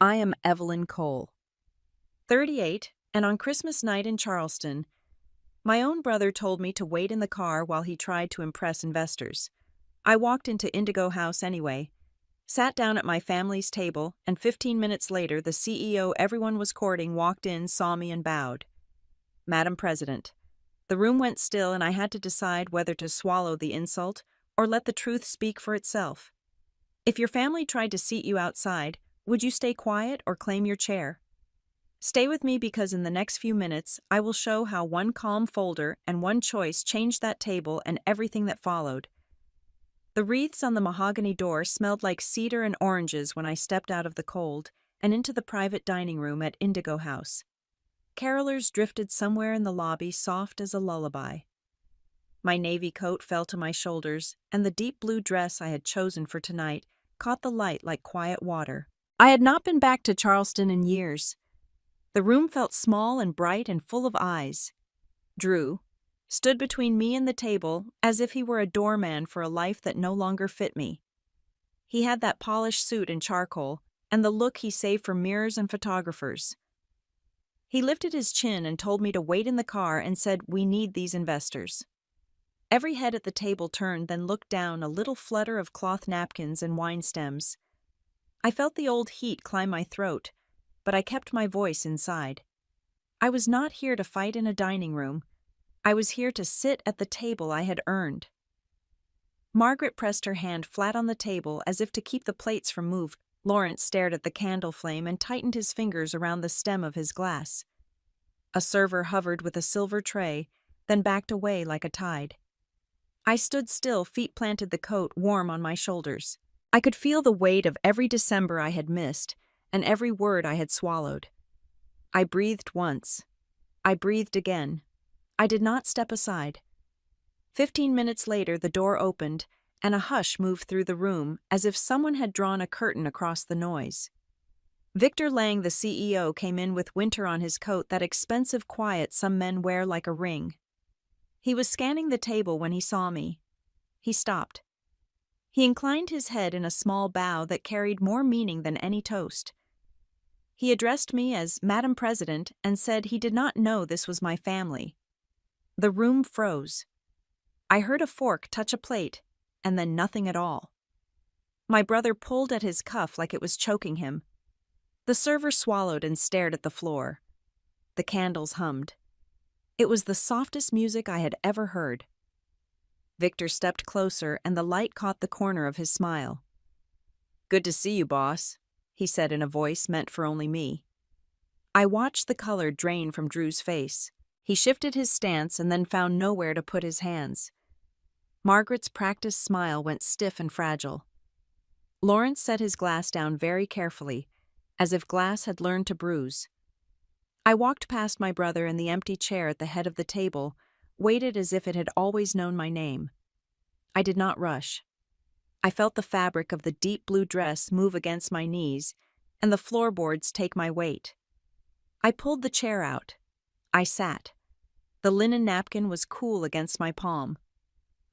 I am Evelyn Cole, 38, and on Christmas night in Charleston, my own brother told me to wait in the car while he tried to impress investors. I walked into Indigo House anyway, sat down at my family's table, and 15 minutes later, the CEO everyone was courting walked in, saw me, and bowed. Madam President. The room went still, and I had to decide whether to swallow the insult or let the truth speak for itself. If your family tried to seat you outside, would you stay quiet or claim your chair? Stay with me because in the next few minutes, I will show how one calm folder and one choice changed that table and everything that followed. The wreaths on the mahogany door smelled like cedar and oranges when I stepped out of the cold and into the private dining room at Indigo House. Carolers drifted somewhere in the lobby, soft as a lullaby. My navy coat fell to my shoulders, and the deep blue dress I had chosen for tonight caught the light like quiet water. I had not been back to Charleston in years. The room felt small and bright and full of eyes. Drew stood between me and the table as if he were a doorman for a life that no longer fit me. He had that polished suit in charcoal and the look he saved for mirrors and photographers. He lifted his chin and told me to wait in the car and said, "We need these investors." Every head at the table turned, then looked down, a little flutter of cloth napkins and wine stems. I felt the old heat climb my throat, but I kept my voice inside. I was not here to fight in a dining room. I was here to sit at the table I had earned. Margaret pressed her hand flat on the table as if to keep the plates from moving. Lawrence stared at the candle flame and tightened his fingers around the stem of his glass. A server hovered with a silver tray, then backed away like a tide. I stood still, feet planted, the coat warm on my shoulders. I could feel the weight of every December I had missed and every word I had swallowed. I breathed once. I breathed again. I did not step aside. 15 minutes later, the door opened, and a hush moved through the room as if someone had drawn a curtain across the noise. Victor Lang, the CEO, came in with winter on his coat, that expensive quiet some men wear like a ring. He was scanning the table when he saw me. He stopped. He inclined his head in a small bow that carried more meaning than any toast. He addressed me as Madam President and said he did not know this was my family. The room froze. I heard a fork touch a plate, and then nothing at all. My brother pulled at his cuff like it was choking him. The server swallowed and stared at the floor. The candles hummed. It was the softest music I had ever heard. Victor stepped closer, and the light caught the corner of his smile. "Good to see you, boss," he said in a voice meant for only me. I watched the color drain from Drew's face. He shifted his stance and then found nowhere to put his hands. Margaret's practiced smile went stiff and fragile. Lawrence set his glass down very carefully, as if glass had learned to bruise. I walked past my brother and the empty chair at the head of the table, waited as if it had always known my name. I did not rush. I felt the fabric of the deep blue dress move against my knees, and the floorboards take my weight. I pulled the chair out. I sat. The linen napkin was cool against my palm.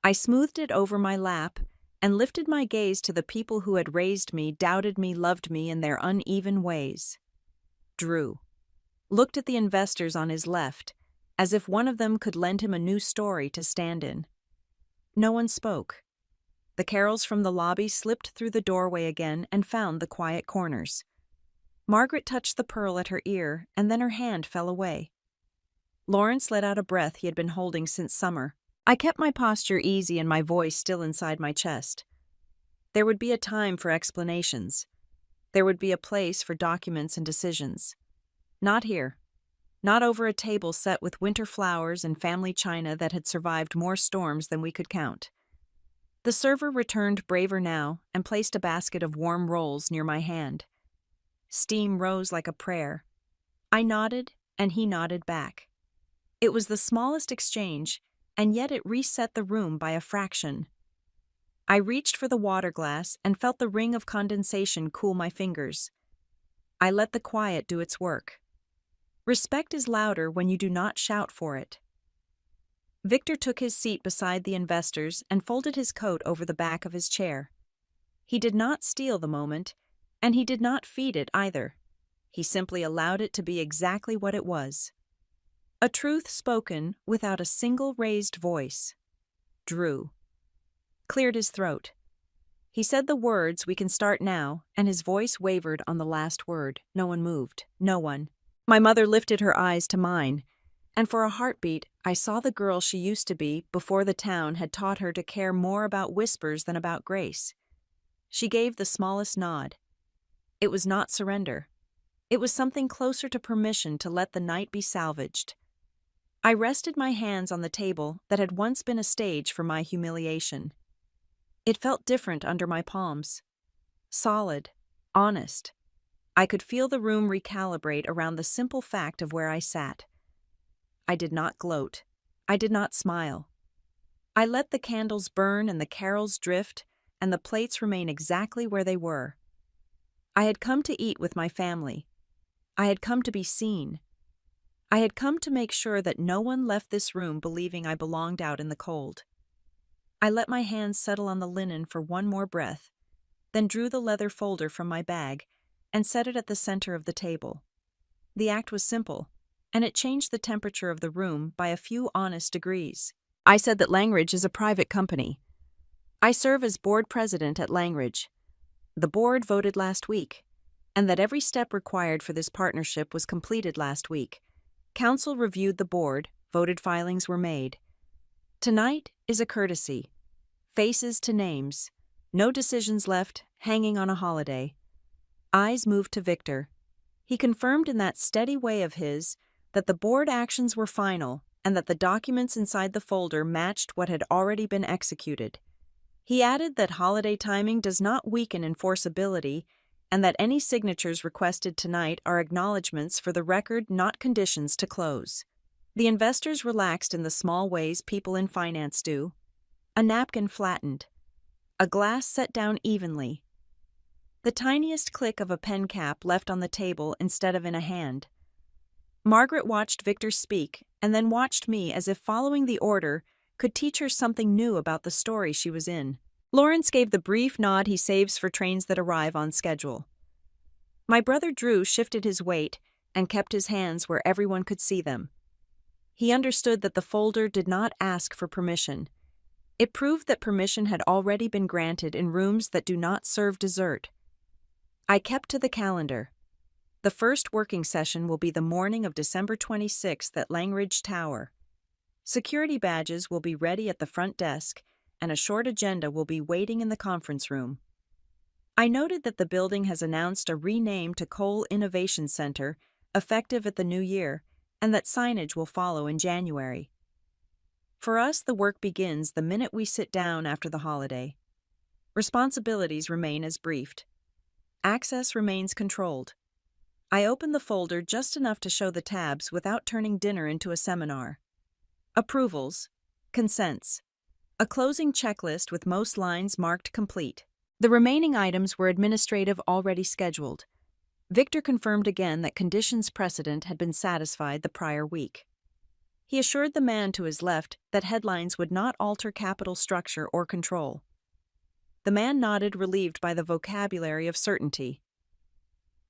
I smoothed it over my lap and lifted my gaze to the people who had raised me, doubted me, loved me in their uneven ways. Drew looked at the investors on his left, as if one of them could lend him a new story to stand in. No one spoke. The carols from the lobby slipped through the doorway again and found the quiet corners. Margaret touched the pearl at her ear, and then her hand fell away. Lawrence let out a breath he had been holding since summer. I kept my posture easy and my voice still inside my chest. There would be a time for explanations. There would be a place for documents and decisions. Not here. Not over a table set with winter flowers and family china that had survived more storms than we could count. The server returned braver now and placed a basket of warm rolls near my hand. Steam rose like a prayer. I nodded, and he nodded back. It was the smallest exchange, and yet it reset the room by a fraction. I reached for the water glass and felt the ring of condensation cool my fingers. I let the quiet do its work. Respect is louder when you do not shout for it. Victor took his seat beside the investors and folded his coat over the back of his chair. He did not steal the moment. And he did not feed it either. He simply allowed it to be exactly what it was. A truth spoken without a single raised voice. Drew cleared his throat. He said the words, "We can start now," and his voice wavered on the last word. No one moved. No one. My mother lifted her eyes to mine, and for a heartbeat, I saw the girl she used to be before the town had taught her to care more about whispers than about grace. She gave the smallest nod. It was not surrender. It was something closer to permission to let the night be salvaged. I rested my hands on the table that had once been a stage for my humiliation. It felt different under my palms. Solid, honest. I could feel the room recalibrate around the simple fact of where I sat. I did not gloat. I did not smile. I let the candles burn and the carols drift and the plates remain exactly where they were. I had come to eat with my family. I had come to be seen. I had come to make sure that no one left this room believing I belonged out in the cold. I let my hands settle on the linen for one more breath, then drew the leather folder from my bag and set it at the center of the table. The act was simple, and it changed the temperature of the room by a few honest degrees. I said that Langridge is a private company. I serve as board president at Langridge. The board voted last week, and that every step required for this partnership was completed last week. Council reviewed the board, voted filings were made. Tonight is a courtesy. Faces to names. No decisions left, hanging on a holiday. Eyes moved to Victor. He confirmed in that steady way of his that the board actions were final and that the documents inside the folder matched what had already been executed. He added that holiday timing does not weaken enforceability and that any signatures requested tonight are acknowledgments for the record, not conditions to close. The investors relaxed in the small ways people in finance do. A napkin flattened. A glass set down evenly. The tiniest click of a pen cap left on the table instead of in a hand. Margaret watched Victor speak and then watched me as if following the order could teach her something new about the story she was in. Lawrence gave the brief nod he saves for trains that arrive on schedule. My brother Drew shifted his weight and kept his hands where everyone could see them. He understood that the folder did not ask for permission. It proved that permission had already been granted in rooms that do not serve dessert. I kept to the calendar. The first working session will be the morning of December 26th at Langridge Tower. Security badges will be ready at the front desk, and a short agenda will be waiting in the conference room. I noted that the building has announced a rename to Cole Innovation Center, effective at the new year, and that signage will follow in January. For us, the work begins the minute we sit down after the holiday. Responsibilities remain as briefed. Access remains controlled. I opened the folder just enough to show the tabs without turning dinner into a seminar. Approvals. Consents. A closing checklist with most lines marked complete. The remaining items were administrative already scheduled. Victor confirmed again that conditions precedent had been satisfied the prior week. He assured the man to his left that headlines would not alter capital structure or control. The man nodded, relieved by the vocabulary of certainty.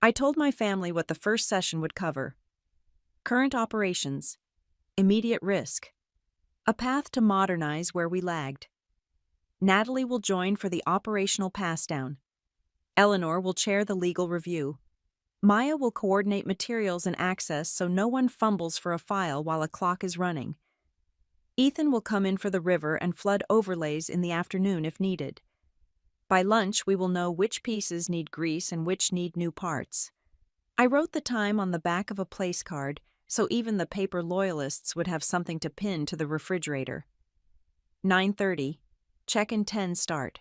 I told my family what the first session would cover. Current operations. Immediate risk. A path to modernize where we lagged. Natalie will join for the operational pass-down. Eleanor will chair the legal review. Maya will coordinate materials and access so no one fumbles for a file while a clock is running. Ethan will come in for the river and flood overlays in the afternoon if needed. By lunch, we will know which pieces need grease and which need new parts. I wrote the time on the back of a place card so even the paper loyalists would have something to pin to the refrigerator. 9:30. Check-in 10 start.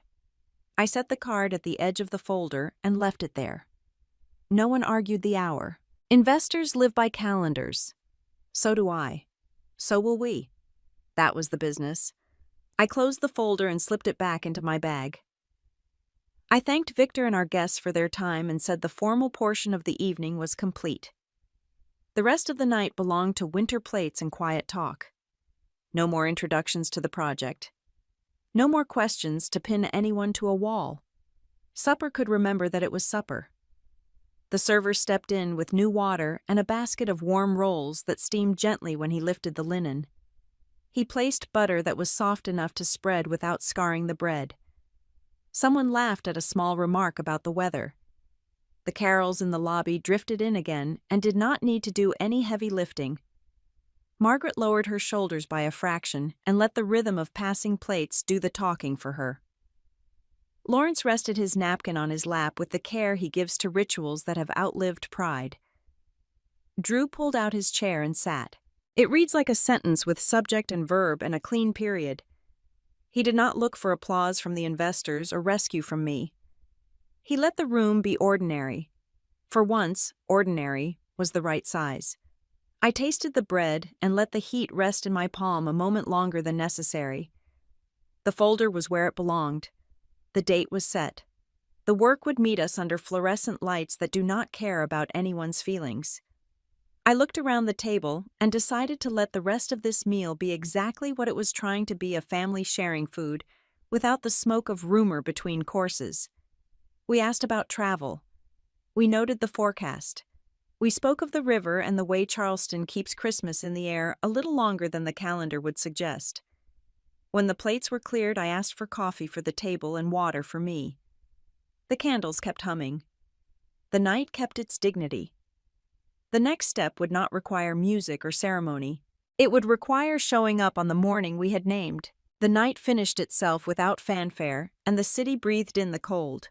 I set the card at the edge of the folder and left it there. No one argued the hour. Investors live by calendars. So do I. So will we. That was the business. I closed the folder and slipped it back into my bag. I thanked Victor and our guests for their time and said the formal portion of the evening was complete. The rest of the night belonged to winter plates and quiet talk. No more introductions to the project. No more questions to pin anyone to a wall. Supper could remember that it was supper. The server stepped in with new water and a basket of warm rolls that steamed gently when he lifted the linen. He placed butter that was soft enough to spread without scarring the bread. Someone laughed at a small remark about the weather. The carols in the lobby drifted in again and did not need to do any heavy lifting. Margaret lowered her shoulders by a fraction and let the rhythm of passing plates do the talking for her. Lawrence rested his napkin on his lap with the care he gives to rituals that have outlived pride. Drew pulled out his chair and sat. It reads like a sentence with subject and verb and a clean period. He did not look for applause from the investors or rescue from me. He let the room be ordinary. For once, ordinary was the right size. I tasted the bread and let the heat rest in my palm a moment longer than necessary. The folder was where it belonged. The date was set. The work would meet us under fluorescent lights that do not care about anyone's feelings. I looked around the table and decided to let the rest of this meal be exactly what it was trying to be, a family sharing food, without the smoke of rumor between courses. We asked about travel. We noted the forecast. We spoke of the river and the way Charleston keeps Christmas in the air a little longer than the calendar would suggest. When the plates were cleared, I asked for coffee for the table and water for me. The candles kept humming. The night kept its dignity. The next step would not require music or ceremony. It would require showing up on the morning we had named. The night finished itself without fanfare, and the city breathed in the cold.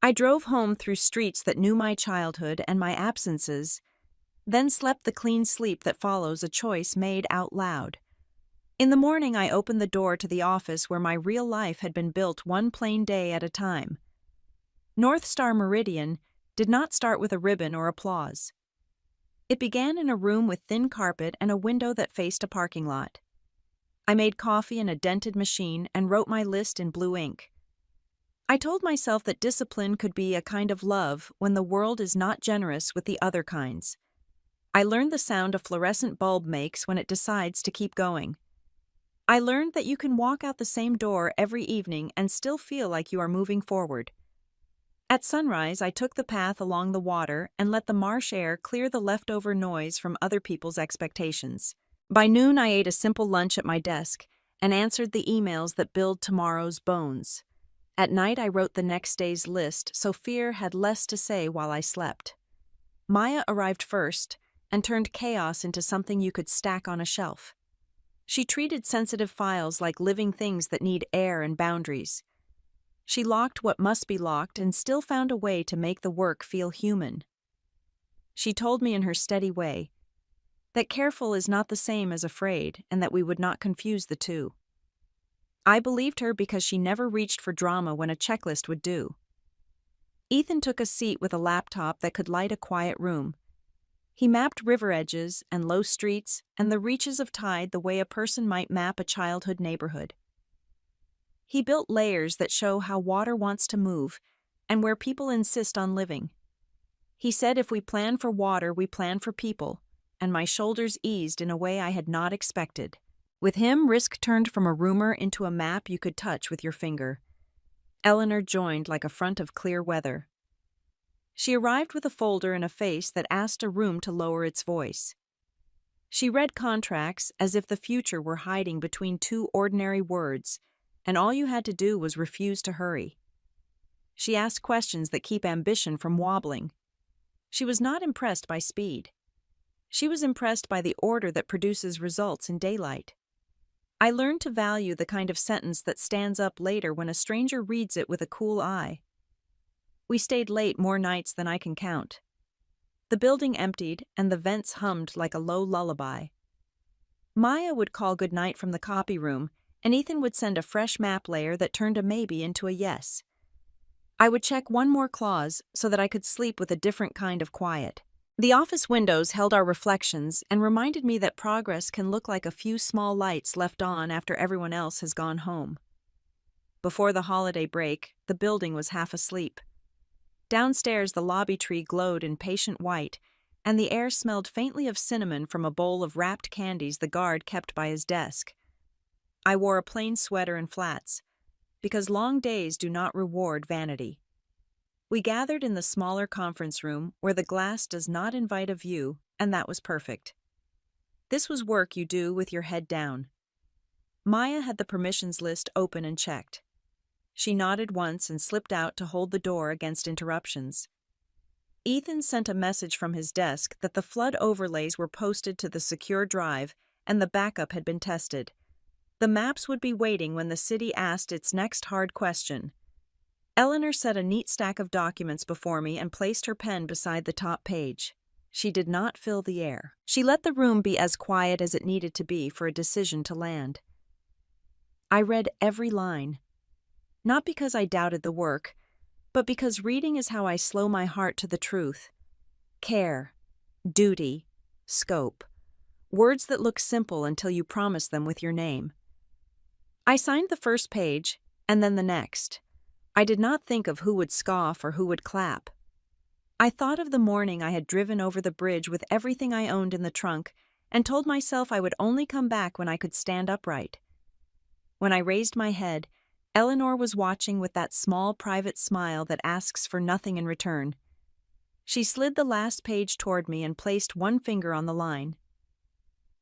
I drove home through streets that knew my childhood and my absences, then slept the clean sleep that follows a choice made out loud. In the morning, I opened the door to the office where my real life had been built one plain day at a time. North Star Meridian did not start with a ribbon or applause. It began in a room with thin carpet and a window that faced a parking lot. I made coffee in a dented machine and wrote my list in blue ink. I told myself that discipline could be a kind of love when the world is not generous with the other kinds. I learned the sound a fluorescent bulb makes when it decides to keep going. I learned that you can walk out the same door every evening and still feel like you are moving forward. At sunrise, I took the path along the water and let the marsh air clear the leftover noise from other people's expectations. By noon, I ate a simple lunch at my desk and answered the emails that build tomorrow's bones. At night, I wrote the next day's list so fear had less to say while I slept. Maya arrived first and turned chaos into something you could stack on a shelf. She treated sensitive files like living things that need air and boundaries. She locked what must be locked and still found a way to make the work feel human. She told me in her steady way that careful is not the same as afraid and that we would not confuse the two. I believed her because she never reached for drama when a checklist would do. Ethan took a seat with a laptop that could light a quiet room. He mapped river edges and low streets and the reaches of tide the way a person might map a childhood neighborhood. He built layers that show how water wants to move and where people insist on living. He said if we plan for water, we plan for people, and my shoulders eased in a way I had not expected. With him, risk turned from a rumor into a map you could touch with your finger. Eleanor joined like a front of clear weather. She arrived with a folder and a face that asked a room to lower its voice. She read contracts as if the future were hiding between two ordinary words, and all you had to do was refuse to hurry. She asked questions that keep ambition from wobbling. She was not impressed by speed. She was impressed by the order that produces results in daylight. I learned to value the kind of sentence that stands up later when a stranger reads it with a cool eye. We stayed late more nights than I can count. The building emptied, and the vents hummed like a low lullaby. Maya would call goodnight from the copy room, and Ethan would send a fresh map layer that turned a maybe into a yes. I would check one more clause so that I could sleep with a different kind of quiet. The office windows held our reflections and reminded me that progress can look like a few small lights left on after everyone else has gone home. Before the holiday break, the building was half asleep. Downstairs, the lobby tree glowed in patient white, and the air smelled faintly of cinnamon from a bowl of wrapped candies the guard kept by his desk. I wore a plain sweater and flats, because long days do not reward vanity. We gathered in the smaller conference room where the glass does not invite a view, and that was perfect. This was work you do with your head down. Maya had the permissions list open and checked. She nodded once and slipped out to hold the door against interruptions. Ethan sent a message from his desk that the flood overlays were posted to the secure drive and the backup had been tested. The maps would be waiting when the city asked its next hard question. Eleanor set a neat stack of documents before me and placed her pen beside the top page. She did not fill the air. She let the room be as quiet as it needed to be for a decision to land. I read every line. Not because I doubted the work, but because reading is how I slow my heart to the truth. Care, duty, scope. Words that look simple until you promise them with your name. I signed the first page, and then the next. I did not think of who would scoff or who would clap. I thought of the morning I had driven over the bridge with everything I owned in the trunk and told myself I would only come back when I could stand upright. When I raised my head, Eleanor was watching with that small private smile that asks for nothing in return. She slid the last page toward me and placed one finger on the line.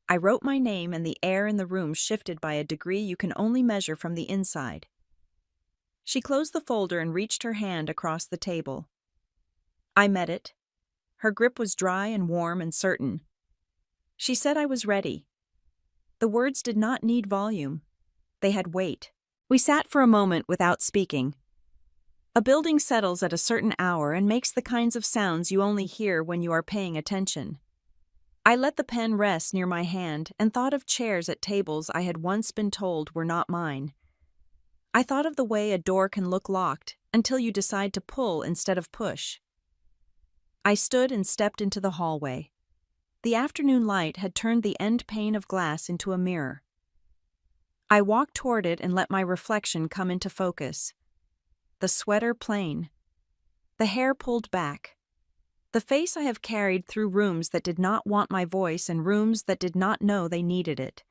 I wrote my name and the air in the room shifted by a degree you can only measure from the inside. She closed the folder and reached her hand across the table. I met it. Her grip was dry and warm and certain. She said I was ready. The words did not need volume. They had weight. We sat for a moment without speaking. A building settles at a certain hour and makes the kinds of sounds you only hear when you are paying attention. I let the pen rest near my hand and thought of chairs at tables I had once been told were not mine. I thought of the way a door can look locked until you decide to pull instead of push. I stood and stepped into the hallway. The afternoon light had turned the end pane of glass into a mirror. I walked toward it and let my reflection come into focus. The sweater plain. The hair pulled back. The face I have carried through rooms that did not want my voice and rooms that did not know they needed it.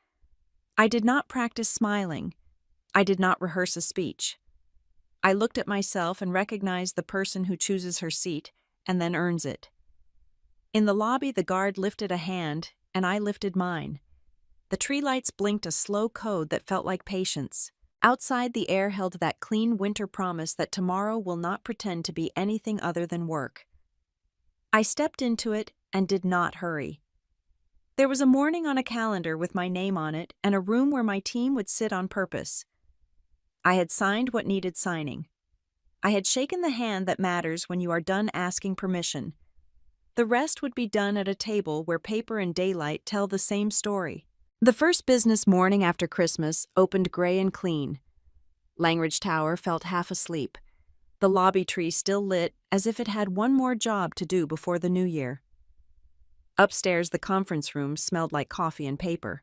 I did not practice smiling. I did not rehearse a speech. I looked at myself and recognized the person who chooses her seat and then earns it. In the lobby, the guard lifted a hand, and I lifted mine. The tree lights blinked a slow code that felt like patience. Outside, the air held that clean winter promise that tomorrow will not pretend to be anything other than work. I stepped into it and did not hurry. There was a morning on a calendar with my name on it and a room where my team would sit on purpose. I had signed what needed signing. I had shaken the hand that matters when you are done asking permission. The rest would be done at a table where paper and daylight tell the same story. The first business morning after Christmas opened gray and clean. Langridge Tower felt half asleep. The lobby tree still lit as if it had one more job to do before the new year. Upstairs, the conference room smelled like coffee and paper.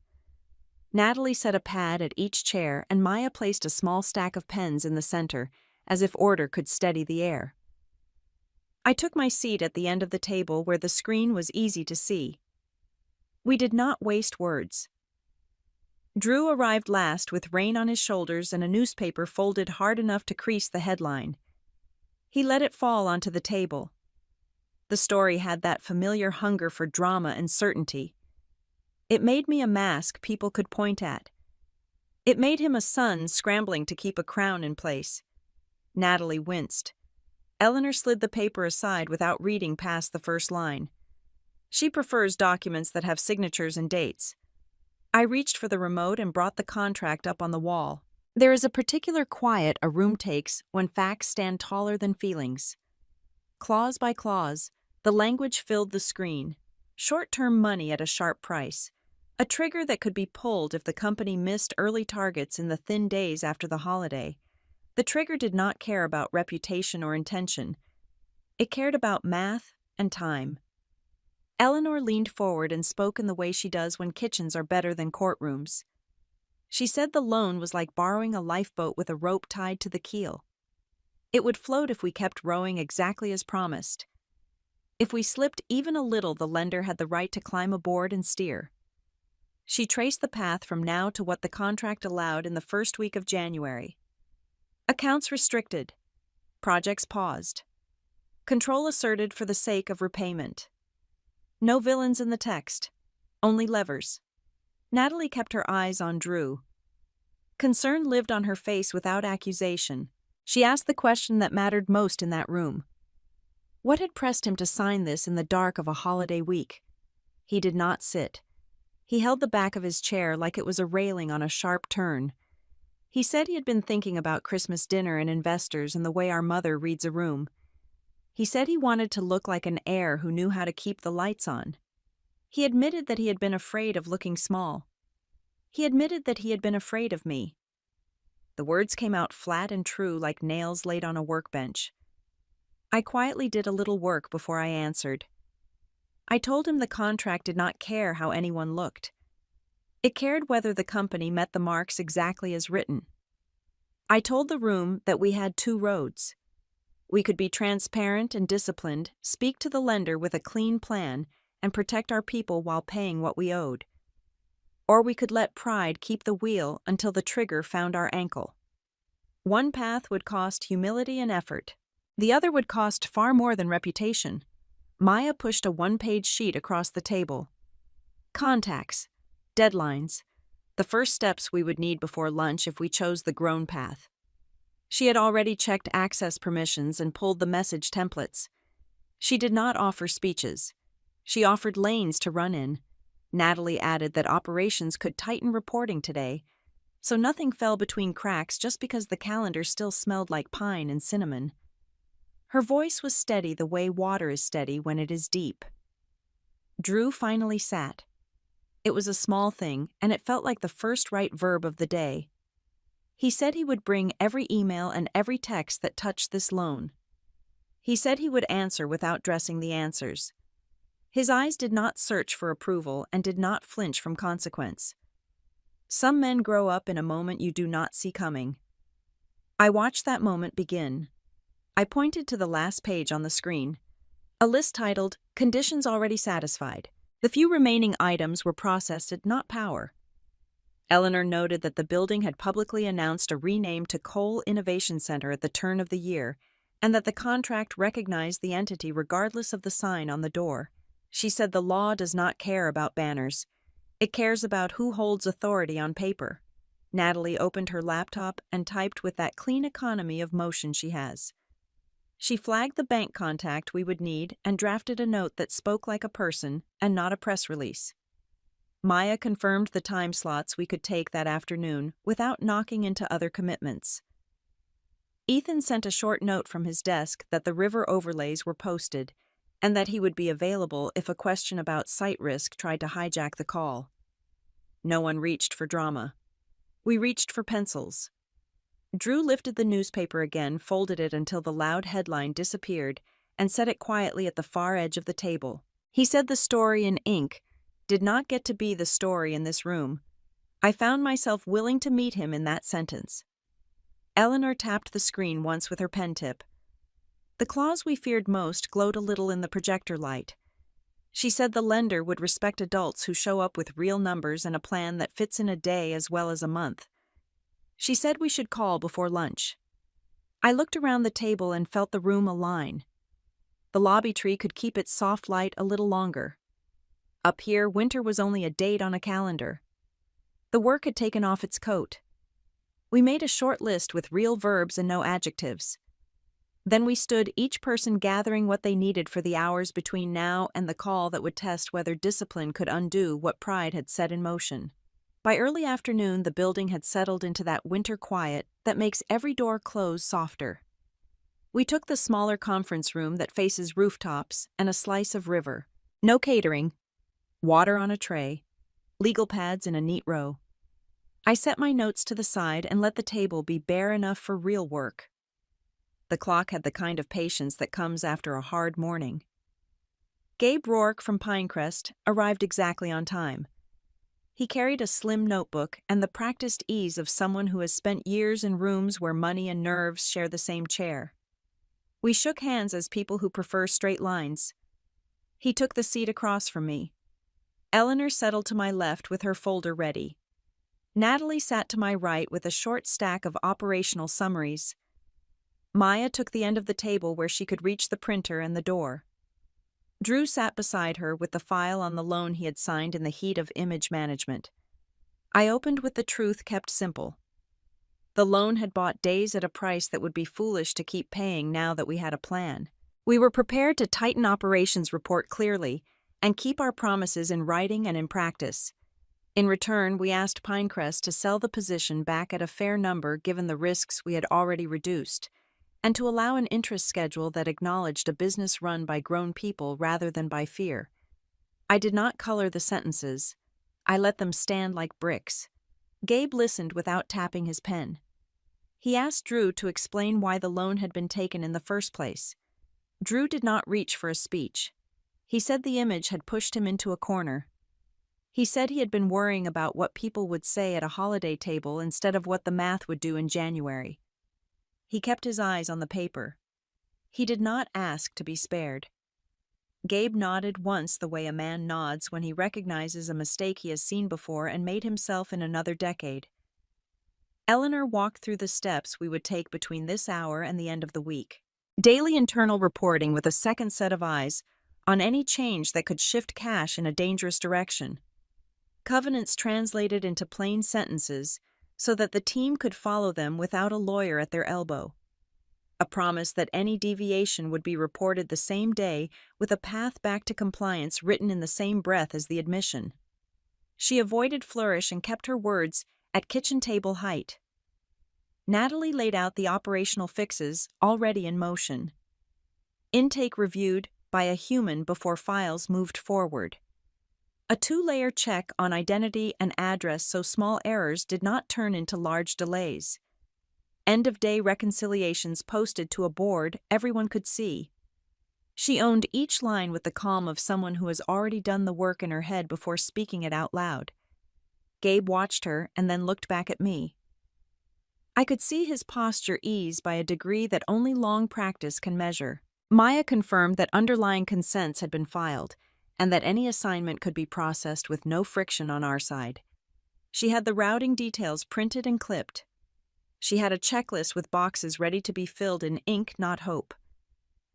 Natalie set a pad at each chair and Maya placed a small stack of pens in the center, as if order could steady the air. I took my seat at the end of the table where the screen was easy to see. We did not waste words. Drew arrived last with rain on his shoulders and a newspaper folded hard enough to crease the headline. He let it fall onto the table. The story had that familiar hunger for drama and certainty. It made me a mask people could point at. It made him a son scrambling to keep a crown in place. Natalie winced. Eleanor slid the paper aside without reading past the first line. She prefers documents that have signatures and dates. I reached for the remote and brought the contract up on the wall. There is a particular quiet a room takes when facts stand taller than feelings. Clause by clause, the language filled the screen. Short-term money at a sharp price. A trigger that could be pulled if the company missed early targets in the thin days after the holiday. The trigger did not care about reputation or intention. It cared about math and time. Eleanor leaned forward and spoke in the way she does when kitchens are better than courtrooms. She said the loan was like borrowing a lifeboat with a rope tied to the keel. It would float if we kept rowing exactly as promised. If we slipped even a little, the lender had the right to climb aboard and steer. She traced the path from now to what the contract allowed in the first week of January. Accounts restricted. Projects paused. Control asserted for the sake of repayment. No villains in the text, only levers. Natalie kept her eyes on Drew. Concern lived on her face without accusation. She asked the question that mattered most in that room. What had pressed him to sign this in the dark of a holiday week? He did not sit. He held the back of his chair like it was a railing on a sharp turn. He said he had been thinking about Christmas dinner and investors and the way our mother reads a room. He said he wanted to look like an heir who knew how to keep the lights on. He admitted that he had been afraid of looking small. He admitted that he had been afraid of me. The words came out flat and true like nails laid on a workbench. I quietly did a little work before I answered. I told him the contract did not care how anyone looked. It cared whether the company met the marks exactly as written. I told the room that we had two roads. We could be transparent and disciplined, speak to the lender with a clean plan, and protect our people while paying what we owed. Or we could let pride keep the wheel until the trigger found our ankle. One path would cost humility and effort. The other would cost far more than reputation. Maya pushed a one-page sheet across the table. Contacts, deadlines, the first steps we would need before lunch if we chose the grown path. She had already checked access permissions and pulled the message templates. She did not offer speeches. She offered lanes to run in. Natalie added that operations could tighten reporting today, so nothing fell between cracks just because the calendar still smelled like pine and cinnamon. Her voice was steady the way water is steady when it is deep. Drew finally sat. It was a small thing, and it felt like the first right verb of the day. He said he would bring every email and every text that touched this loan. He said he would answer without dressing the answers. His eyes did not search for approval and did not flinch from consequence. Some men grow up in a moment you do not see coming. I watched that moment begin. I pointed to the last page on the screen. A list titled, Conditions Already Satisfied. The few remaining items were processed at not power. Eleanor noted that the building had publicly announced a rename to Cole Innovation Center at the turn of the year, and that the contract recognized the entity regardless of the sign on the door. She said the law does not care about banners. It cares about who holds authority on paper. Natalie opened her laptop and typed with that clean economy of motion she has. She flagged the bank contact we would need and drafted a note that spoke like a person and not a press release. Maya confirmed the time slots we could take that afternoon without knocking into other commitments. Ethan sent a short note from his desk that the river overlays were posted and that he would be available if a question about site risk tried to hijack the call. No one reached for drama. We reached for pencils. Drew lifted the newspaper again, folded it until the loud headline disappeared, and set it quietly at the far edge of the table. He said the story in ink did not get to be the story in this room. I found myself willing to meet him in that sentence. Eleanor tapped the screen once with her pen tip. The clause we feared most glowed a little in the projector light. She said the lender would respect adults who show up with real numbers and a plan that fits in a day as well as a month. She said we should call before lunch. I looked around the table and felt the room align. The lobby tree could keep its soft light a little longer. Up here, winter was only a date on a calendar. The work had taken off its coat. We made a short list with real verbs and no adjectives. Then we stood, each person gathering what they needed for the hours between now and the call that would test whether discipline could undo what pride had set in motion. By early afternoon, the building had settled into that winter quiet that makes every door close softer. We took the smaller conference room that faces rooftops and a slice of river. No catering. Water on a tray. Legal pads in a neat row. I set my notes to the side and let the table be bare enough for real work. The clock had the kind of patience that comes after a hard morning. Gabe Rourke from Pinecrest arrived exactly on time. He carried a slim notebook and the practiced ease of someone who has spent years in rooms where money and nerves share the same chair. We shook hands as people who prefer straight lines. He took the seat across from me. Eleanor settled to my left with her folder ready. Natalie sat to my right with a short stack of operational summaries. Maya took the end of the table where she could reach the printer and the door. Drew sat beside her with the file on the loan he had signed in the heat of image management. I opened with the truth kept simple. The loan had bought days at a price that would be foolish to keep paying now that we had a plan. We were prepared to tighten operations report clearly and keep our promises in writing and in practice. In return, we asked Pinecrest to sell the position back at a fair number given the risks we had already reduced, and to allow an interest schedule that acknowledged a business run by grown people rather than by fear. I did not color the sentences. I let them stand like bricks. Gabe listened without tapping his pen. He asked Drew to explain why the loan had been taken in the first place. Drew did not reach for a speech. He said the image had pushed him into a corner. He said he had been worrying about what people would say at a holiday table instead of what the math would do in January. He kept his eyes on the paper. He did not ask to be spared. Gabe nodded once the way a man nods when he recognizes a mistake he has seen before and made himself in another decade. Eleanor walked through the steps we would take between this hour and the end of the week. Daily internal reporting with a second set of eyes on any change that could shift cash in a dangerous direction. Covenants translated into plain sentences so that the team could follow them without a lawyer at their elbow. A promise that any deviation would be reported the same day with a path back to compliance written in the same breath as the admission. She avoided flourish and kept her words at kitchen table height. Natalie laid out the operational fixes already in motion. Intake reviewed by a human before files moved forward. A 2-layer check on identity and address so small errors did not turn into large delays. End-of-day reconciliations posted to a board everyone could see. She owned each line with the calm of someone who has already done the work in her head before speaking it out loud. Gabe watched her and then looked back at me. I could see his posture ease by a degree that only long practice can measure. Maya confirmed that underlying consents had been filed, and that any assignment could be processed with no friction on our side. She had the routing details printed and clipped. She had a checklist with boxes ready to be filled in ink, not hope.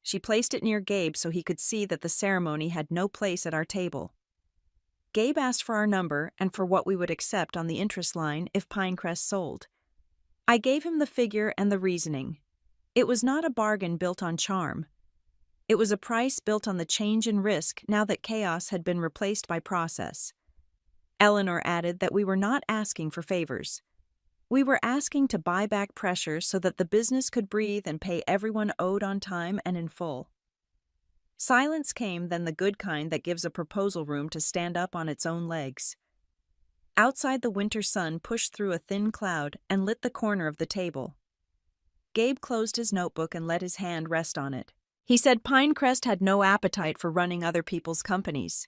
She placed it near Gabe so he could see that the ceremony had no place at our table. Gabe asked for our number and for what we would accept on the interest line if Pinecrest sold. I gave him the figure and the reasoning. It was not a bargain built on charm. It was a price built on the change in risk now that chaos had been replaced by process. Eleanor added that we were not asking for favors. We were asking to buy back pressure so that the business could breathe and pay everyone owed on time and in full. Silence came, then the good kind that gives a proposal room to stand up on its own legs. Outside, the winter sun pushed through a thin cloud and lit the corner of the table. Gabe closed his notebook and let his hand rest on it. He said Pinecrest had no appetite for running other people's companies.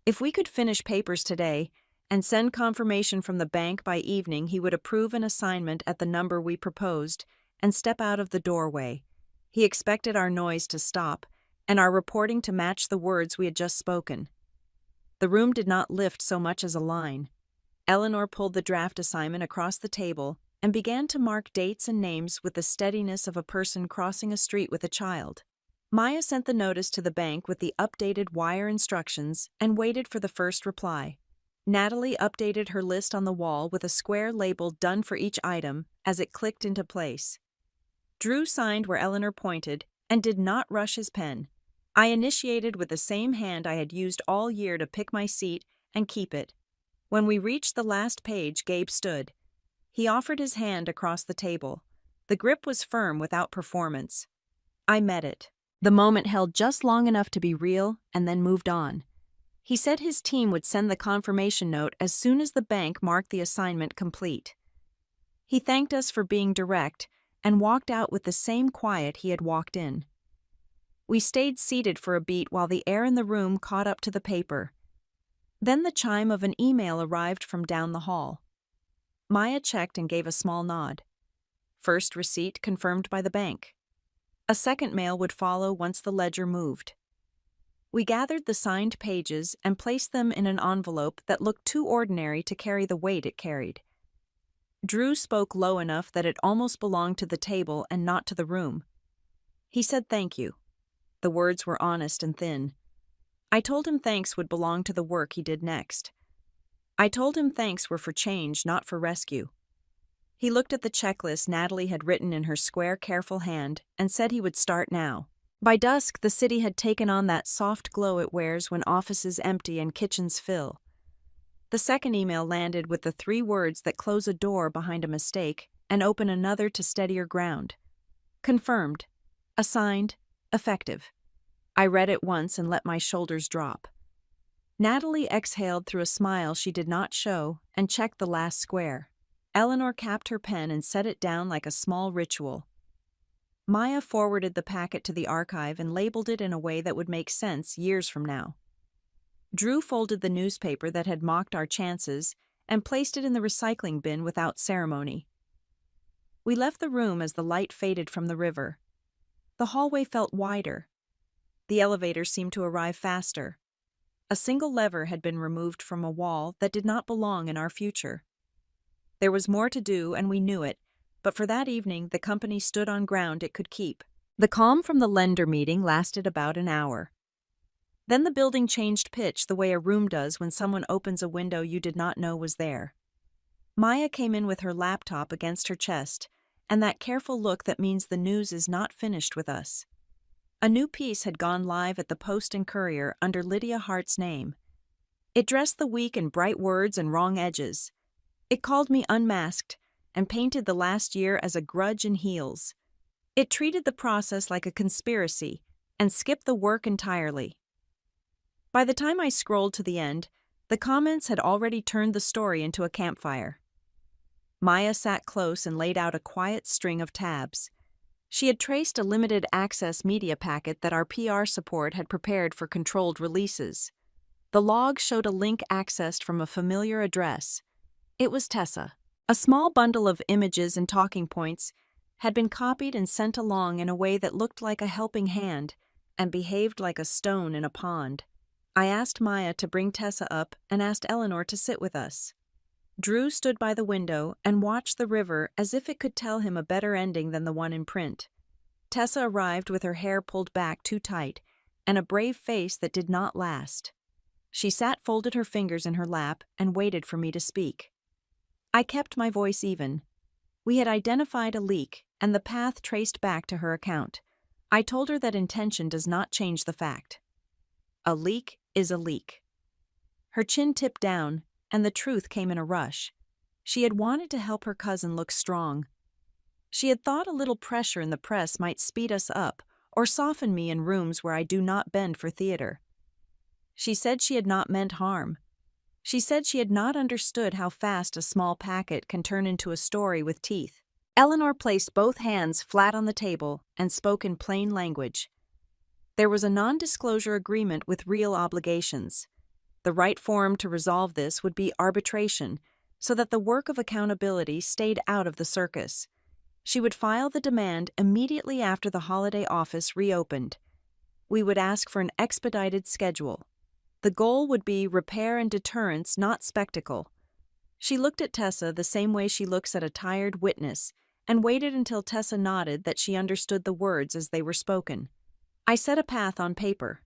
If we could finish papers today and send confirmation from the bank by evening, he would approve an assignment at the number we proposed and step out of the doorway. He expected our noise to stop and our reporting to match the words we had just spoken. The room did not lift so much as a line. Eleanor pulled the draft assignment across the table and began to mark dates and names with the steadiness of a person crossing a street with a child. Maya sent the notice to the bank with the updated wire instructions and waited for the first reply. Natalie updated her list on the wall with a square labeled "Done" for each item as it clicked into place. Drew signed where Eleanor pointed and did not rush his pen. I initiated with the same hand I had used all year to pick my seat and keep it. When we reached the last page, Gabe stood. He offered his hand across the table. The grip was firm without performance. I met it. The moment held just long enough to be real and then moved on. He said his team would send the confirmation note as soon as the bank marked the assignment complete. He thanked us for being direct and walked out with the same quiet he had walked in. We stayed seated for a beat while the air in the room caught up to the paper. Then the chime of an email arrived from down the hall. Maya checked and gave a small nod. First receipt confirmed by the bank. A second mail would follow once the ledger moved. We gathered the signed pages and placed them in an envelope that looked too ordinary to carry the weight it carried. Drew spoke low enough that it almost belonged to the table and not to the room. He said thank you. The words were honest and thin. I told him thanks would belong to the work he did next. I told him thanks were for change, not for rescue. He looked at the checklist Natalie had written in her square, careful hand and said he would start now. By dusk, the city had taken on that soft glow it wears when offices empty and kitchens fill. The second email landed with the 3 words that close a door behind a mistake and open another to steadier ground. Confirmed. Assigned. Effective. I read it once and let my shoulders drop. Natalie exhaled through a smile she did not show and checked the last square. Eleanor capped her pen and set it down like a small ritual. Maya forwarded the packet to the archive and labeled it in a way that would make sense years from now. Drew folded the newspaper that had mocked our chances and placed it in the recycling bin without ceremony. We left the room as the light faded from the river. The hallway felt wider. The elevator seemed to arrive faster. A single lever had been removed from a wall that did not belong in our future. There was more to do, and we knew it, but for that evening the company stood on ground it could keep. The calm from the lender meeting lasted about an hour. Then the building changed pitch the way a room does when someone opens a window you did not know was there. Maya came in with her laptop against her chest, and that careful look that means the news is not finished with us. A new piece had gone live at the Post and Courier under Lydia Hart's name. It dressed the week in bright words and wrong edges. It called me unmasked and painted the last year as a grudge in heels. It treated the process like a conspiracy and skipped the work entirely. By the time I scrolled to the end, the comments had already turned the story into a campfire. Maya sat close and laid out a quiet string of tabs. She had traced a limited access media packet that our PR support had prepared for controlled releases. The log showed a link accessed from a familiar address. It was Tessa. A small bundle of images and talking points had been copied and sent along in a way that looked like a helping hand and behaved like a stone in a pond. I asked Maya to bring Tessa up and asked Eleanor to sit with us. Drew stood by the window and watched the river as if it could tell him a better ending than the one in print. Tessa arrived with her hair pulled back too tight and a brave face that did not last. She folded her fingers in her lap and waited for me to speak. I kept my voice even. We had identified a leak and the path traced back to her account. I told her that intention does not change the fact. A leak is a leak. Her chin tipped down, and the truth came in a rush. She had wanted to help her cousin look strong. She had thought a little pressure in the press might speed us up or soften me in rooms where I do not bend for theater. She said she had not meant harm. She said she had not understood how fast a small packet can turn into a story with teeth. Eleanor placed both hands flat on the table and spoke in plain language. There was a non-disclosure agreement with real obligations. The right forum to resolve this would be arbitration, so that the work of accountability stayed out of the circus. She would file the demand immediately after the holiday office reopened. We would ask for an expedited schedule. The goal would be repair and deterrence, not spectacle. She looked at Tessa the same way she looks at a tired witness, and waited until Tessa nodded that she understood the words as they were spoken. I set a path on paper.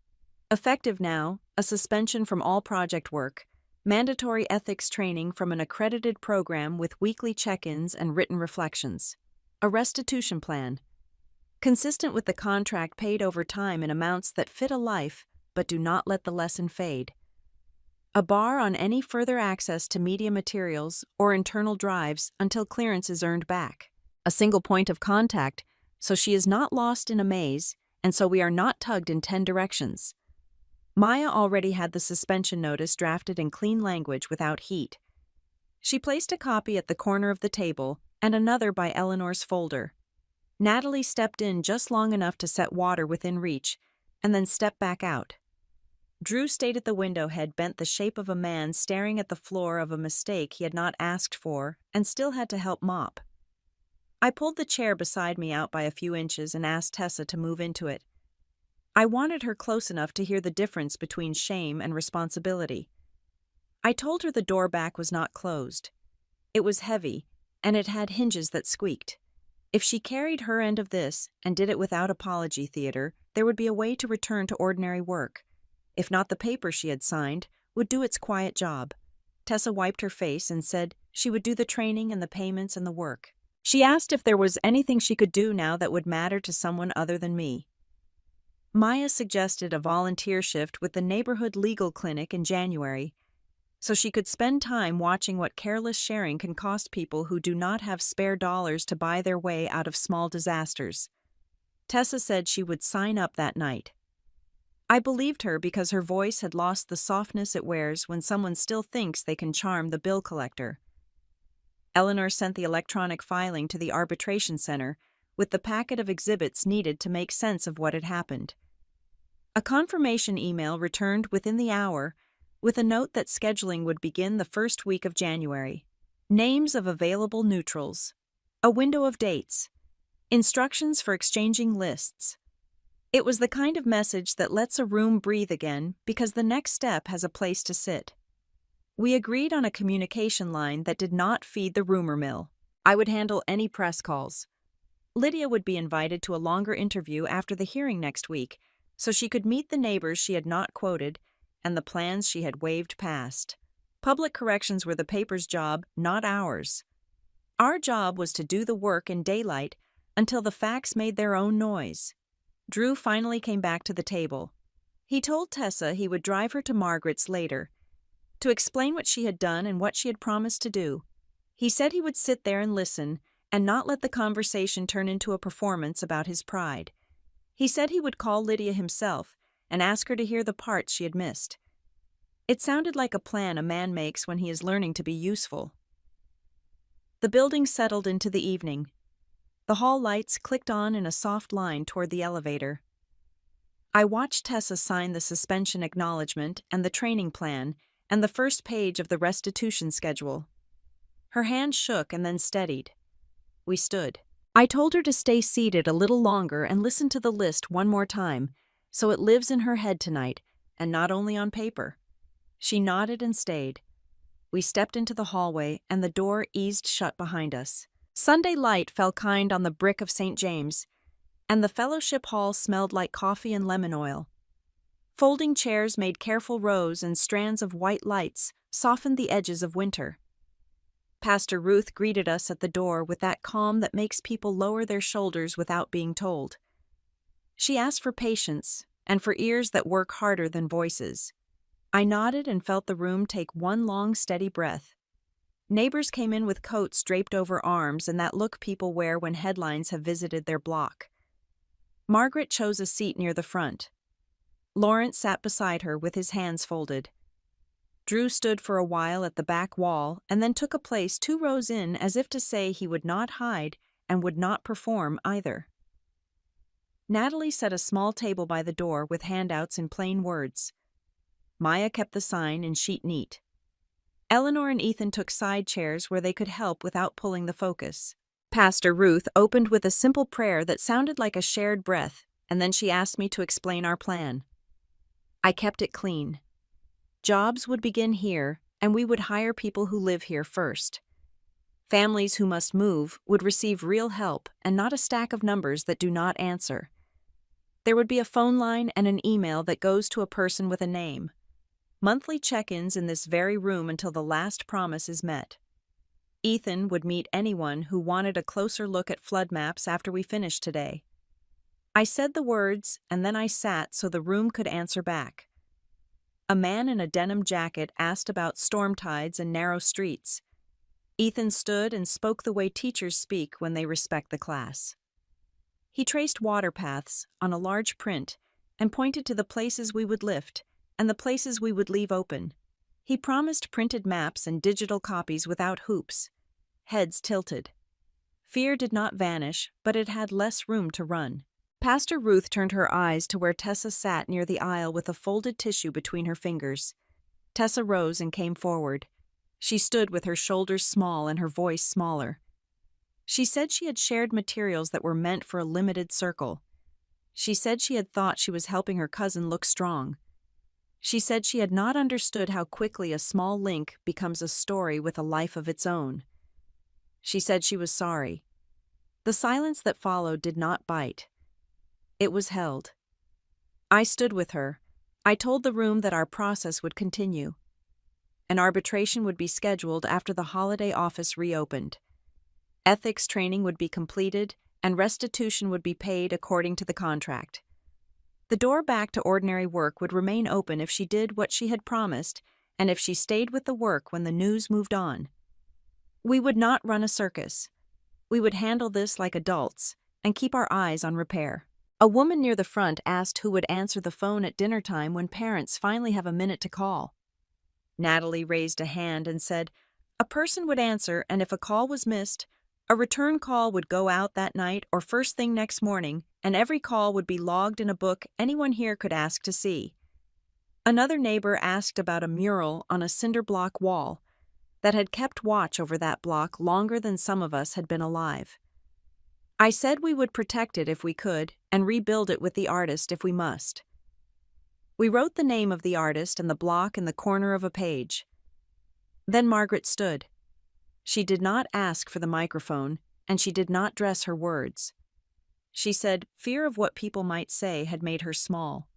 Effective now, a suspension from all project work, mandatory ethics training from an accredited program with weekly check-ins and written reflections. A restitution plan. Consistent with the contract, paid over time in amounts that fit a life but do not let the lesson fade. A bar on any further access to media materials or internal drives until clearance is earned back. A single point of contact, so she is not lost in a maze, and so we are not tugged in 10 directions. Maya already had the suspension notice drafted in clean language without heat. She placed a copy at the corner of the table and another by Eleanor's folder. Natalie stepped in just long enough to set water within reach, and then stepped back out. Drew stayed at the window, head bent the shape of a man staring at the floor of a mistake he had not asked for and still had to help mop. I pulled the chair beside me out by a few inches and asked Tessa to move into it. I wanted her close enough to hear the difference between shame and responsibility. I told her the door back was not closed. It was heavy, and it had hinges that squeaked. If she carried her end of this and did it without apology theater, there would be a way to return to ordinary work. If not, the paper she had signed would do its quiet job. Tessa wiped her face and said she would do the training and the payments and the work. She asked if there was anything she could do now that would matter to someone other than me. Maya suggested a volunteer shift with the neighborhood legal clinic in January, so she could spend time watching what careless sharing can cost people who do not have spare dollars to buy their way out of small disasters. Tessa said she would sign up that night. I believed her because her voice had lost the softness it wears when someone still thinks they can charm the bill collector. Eleanor sent the electronic filing to the arbitration center with the packet of exhibits needed to make sense of what had happened. A confirmation email returned within the hour with a note that scheduling would begin the first week of January. Names of available neutrals. A window of dates. Instructions for exchanging lists. It was the kind of message that lets a room breathe again because the next step has a place to sit. We agreed on a communication line that did not feed the rumor mill. I would handle any press calls. Lydia would be invited to a longer interview after the hearing next week, so she could meet the neighbors she had not quoted and the plans she had waved past. Public corrections were the paper's job, not ours. Our job was to do the work in daylight until the facts made their own noise. Drew finally came back to the table. He told Tessa he would drive her to Margaret's later to explain what she had done and what she had promised to do. He said he would sit there and listen and not let the conversation turn into a performance about his pride. He said he would call Lydia himself and ask her to hear the parts she had missed. It sounded like a plan a man makes when he is learning to be useful. The building settled into the evening. The hall lights clicked on in a soft line toward the elevator. I watched Tessa sign the suspension acknowledgement and the training plan and the first page of the restitution schedule. Her hand shook and then steadied. We stood. I told her to stay seated a little longer and listen to the list one more time, so it lives in her head tonight, and not only on paper. She nodded and stayed. We stepped into the hallway, and the door eased shut behind us. Sunday light fell kind on the brick of St. James, and the fellowship hall smelled like coffee and lemon oil. Folding chairs made careful rows and strands of white lights softened the edges of winter. Pastor Ruth greeted us at the door with that calm that makes people lower their shoulders without being told. She asked for patience and for ears that work harder than voices. I nodded and felt the room take one long, steady breath. Neighbors came in with coats draped over arms and that look people wear when headlines have visited their block. Margaret chose a seat near the front. Lawrence sat beside her with his hands folded. Drew stood for a while at the back wall and then took a place 2 rows in as if to say he would not hide and would not perform either. Natalie set a small table by the door with handouts in plain words. Maya kept the sign in sheet neat. Eleanor and Ethan took side chairs where they could help without pulling the focus. Pastor Ruth opened with a simple prayer that sounded like a shared breath, and then she asked me to explain our plan. I kept it clean. Jobs would begin here, and we would hire people who live here first. Families who must move would receive real help and not a stack of numbers that do not answer. There would be a phone line and an email that goes to a person with a name. Monthly check-ins in this very room until the last promise is met. Ethan would meet anyone who wanted a closer look at flood maps after we finished today. I said the words, and then I sat so the room could answer back. A man in a denim jacket asked about storm tides and narrow streets. Ethan stood and spoke the way teachers speak when they respect the class. He traced water paths on a large print and pointed to the places we would lift and the places we would leave open. He promised printed maps and digital copies without hoops. Heads tilted. Fear did not vanish, but it had less room to run. Pastor Ruth turned her eyes to where Tessa sat near the aisle with a folded tissue between her fingers. Tessa rose and came forward. She stood with her shoulders small and her voice smaller. She said she had shared materials that were meant for a limited circle. She said she had thought she was helping her cousin look strong. She said she had not understood how quickly a small link becomes a story with a life of its own. She said she was sorry. The silence that followed did not bite. It was held. I stood with her. I told the room that our process would continue. An arbitration would be scheduled after the holiday office reopened. Ethics training would be completed, and restitution would be paid according to the contract. The door back to ordinary work would remain open if she did what she had promised, and if she stayed with the work when the news moved on. We would not run a circus. We would handle this like adults and keep our eyes on repair. A woman near the front asked who would answer the phone at dinner time when parents finally have a minute to call. Natalie raised a hand and said, "A person would answer, and if a call was missed, a return call would go out that night or first thing next morning, and every call would be logged in a book anyone here could ask to see." Another neighbor asked about a mural on a cinder block wall that had kept watch over that block longer than some of us had been alive. I said we would protect it if we could and rebuild it with the artist if we must. We wrote the name of the artist and the block in the corner of a page. Then Margaret stood. She did not ask for the microphone, and she did not dress her words. She said fear of what people might say had made her small.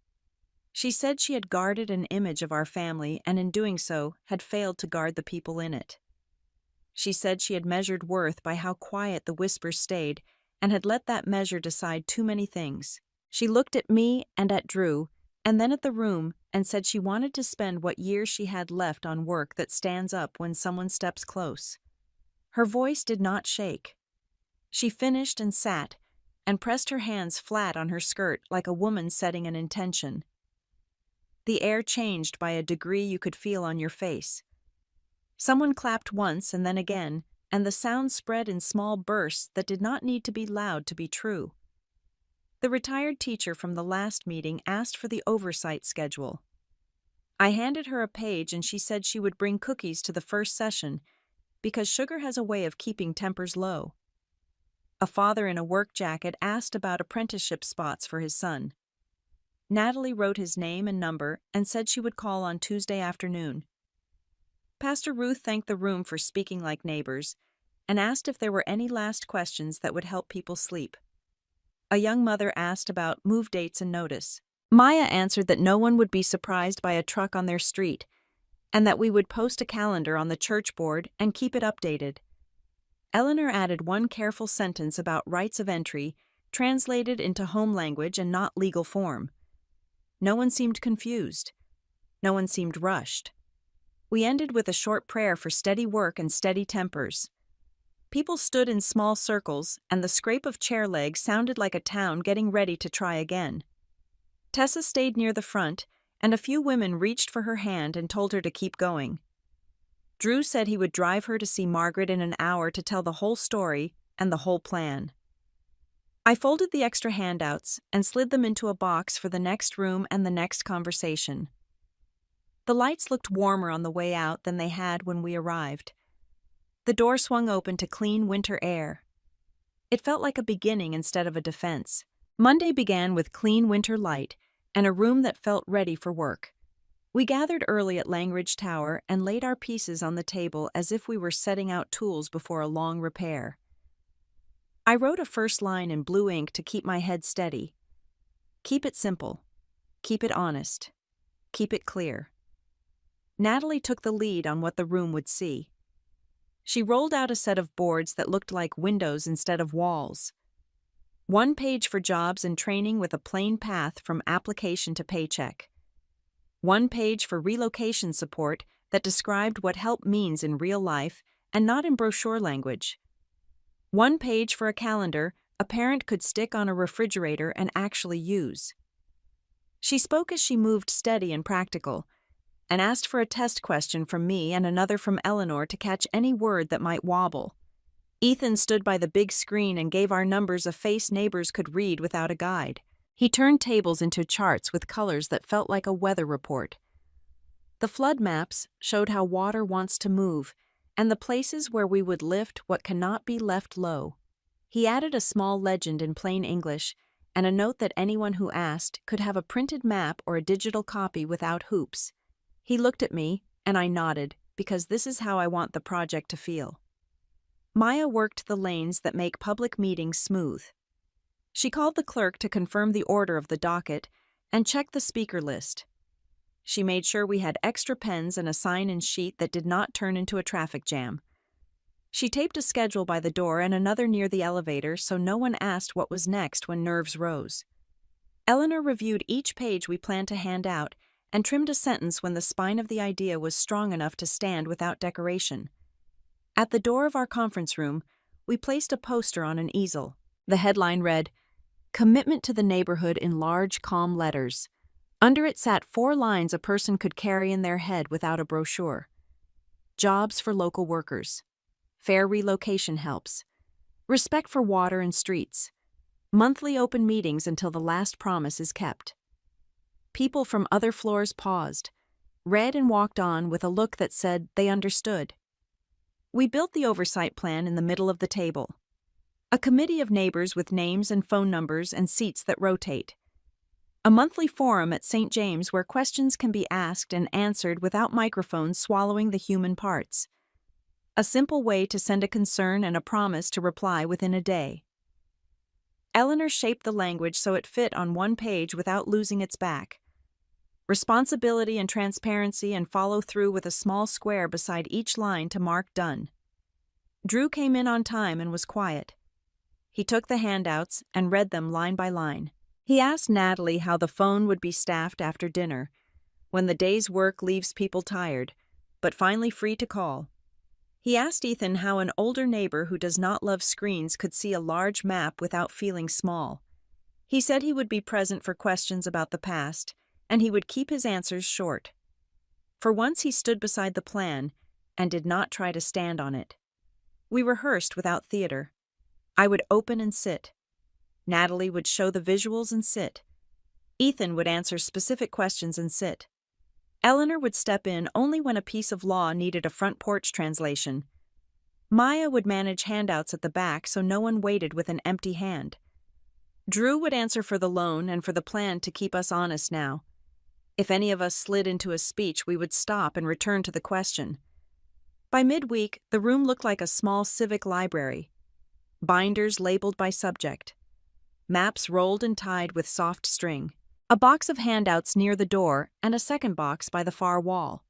She said she had guarded an image of our family and in doing so had failed to guard the people in it. She said she had measured worth by how quiet the whispers stayed and had let that measure decide too many things. She looked at me and at Drew, and then at the room, and said she wanted to spend what years she had left on work that stands up when someone steps close. Her voice did not shake. She finished and sat, and pressed her hands flat on her skirt like a woman setting an intention. The air changed by a degree you could feel on your face. Someone clapped once and then again, and the sound spread in small bursts that did not need to be loud to be true. The retired teacher from the last meeting asked for the oversight schedule. I handed her a page and she said she would bring cookies to the first session because sugar has a way of keeping tempers low. A father in a work jacket asked about apprenticeship spots for his son. Natalie wrote his name and number and said she would call on Tuesday afternoon. Pastor Ruth thanked the room for speaking like neighbors and asked if there were any last questions that would help people sleep. A young mother asked about move dates and notice. Maya answered that no one would be surprised by a truck on their street, and that we would post a calendar on the church board and keep it updated. Eleanor added one careful sentence about rights of entry, translated into home language and not legal form. No one seemed confused. No one seemed rushed. We ended with a short prayer for steady work and steady tempers. People stood in small circles, and the scrape of chair legs sounded like a town getting ready to try again. Tessa stayed near the front, and a few women reached for her hand and told her to keep going. Drew said he would drive her to see Margaret in an hour to tell the whole story and the whole plan. I folded the extra handouts and slid them into a box for the next room and the next conversation. The lights looked warmer on the way out than they had when we arrived. The door swung open to clean winter air. It felt like a beginning instead of a defense. Monday began with clean winter light and a room that felt ready for work. We gathered early at Langridge Tower and laid our pieces on the table as if we were setting out tools before a long repair. I wrote a first line in blue ink to keep my head steady. Keep it simple. Keep it honest. Keep it clear. Natalie took the lead on what the room would see. She rolled out a set of boards that looked like windows instead of walls. One page for jobs and training with a plain path from application to paycheck. One page for relocation support that described what help means in real life and not in brochure language. One page for a calendar a parent could stick on a refrigerator and actually use. She spoke as she moved steady and practical, and asked for a test question from me and another from Eleanor to catch any word that might wobble. Ethan stood by the big screen and gave our numbers a face neighbors could read without a guide. He turned tables into charts with colors that felt like a weather report. The flood maps showed how water wants to move, and the places where we would lift what cannot be left low. He added a small legend in plain English and a note that anyone who asked could have a printed map or a digital copy without hoops. He looked at me, and I nodded, because this is how I want the project to feel. Maya worked the lanes that make public meetings smooth. She called the clerk to confirm the order of the docket and checked the speaker list. She made sure we had extra pens and a sign-in sheet that did not turn into a traffic jam. She taped a schedule by the door and another near the elevator so no one asked what was next when nerves rose. Eleanor reviewed each page we planned to hand out and trimmed a sentence when the spine of the idea was strong enough to stand without decoration. At the door of our conference room, we placed a poster on an easel. The headline read, "Commitment to the Neighborhood" in large, calm letters. Under it sat 4 lines a person could carry in their head without a brochure. Jobs for local workers. Fair relocation helps. Respect for water and streets. Monthly open meetings until the last promise is kept. People from other floors paused, read and walked on with a look that said they understood. We built the oversight plan in the middle of the table. A committee of neighbors with names and phone numbers and seats that rotate. A monthly forum at St. James where questions can be asked and answered without microphones swallowing the human parts. A simple way to send a concern and a promise to reply within a day. Eleanor shaped the language so it fit on one page without losing its back. Responsibility and transparency and follow through with a small square beside each line to mark done. Drew came in on time and was quiet. He took the handouts and read them line by line. He asked Natalie how the phone would be staffed after dinner, when the day's work leaves people tired, but finally free to call. He asked Ethan how an older neighbor who does not love screens could see a large map without feeling small. He said he would be present for questions about the past, and he would keep his answers short. For once he stood beside the plan and did not try to stand on it. We rehearsed without theater. I would open and sit. Natalie would show the visuals and sit. Ethan would answer specific questions and sit. Eleanor would step in only when a piece of law needed a front porch translation. Maya would manage handouts at the back so no one waited with an empty hand. Drew would answer for the loan and for the plan to keep us honest now. If any of us slid into a speech, we would stop and return to the question. By midweek, the room looked like a small civic library. Binders labeled by subject. Maps rolled and tied with soft string. A box of handouts near the door and a second box by the far wall.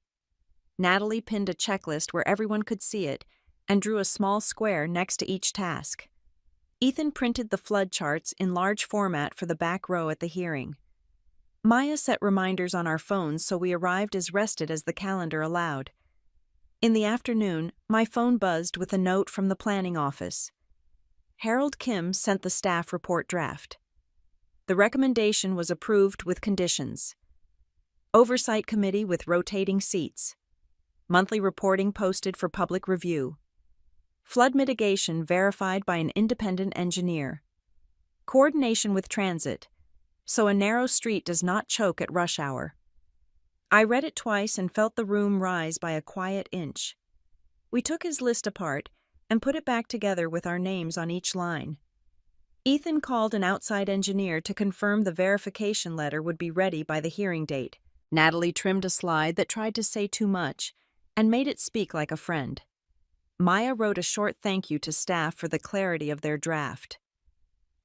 Natalie pinned a checklist where everyone could see it and drew a small square next to each task. Ethan printed the flood charts in large format for the back row at the hearing. Maya set reminders on our phones so we arrived as rested as the calendar allowed. In the afternoon, my phone buzzed with a note from the planning office. Harold Kim sent the staff report draft. The recommendation was approved with conditions. Oversight committee with rotating seats. Monthly reporting posted for public review. Flood mitigation verified by an independent engineer. Coordination with transit, so a narrow street does not choke at rush hour. I read it twice and felt the room rise by a quiet inch. We took his list apart and put it back together with our names on each line. Ethan called an outside engineer to confirm the verification letter would be ready by the hearing date. Natalie trimmed a slide that tried to say too much and made it speak like a friend. Maya wrote a short thank you to staff for the clarity of their draft.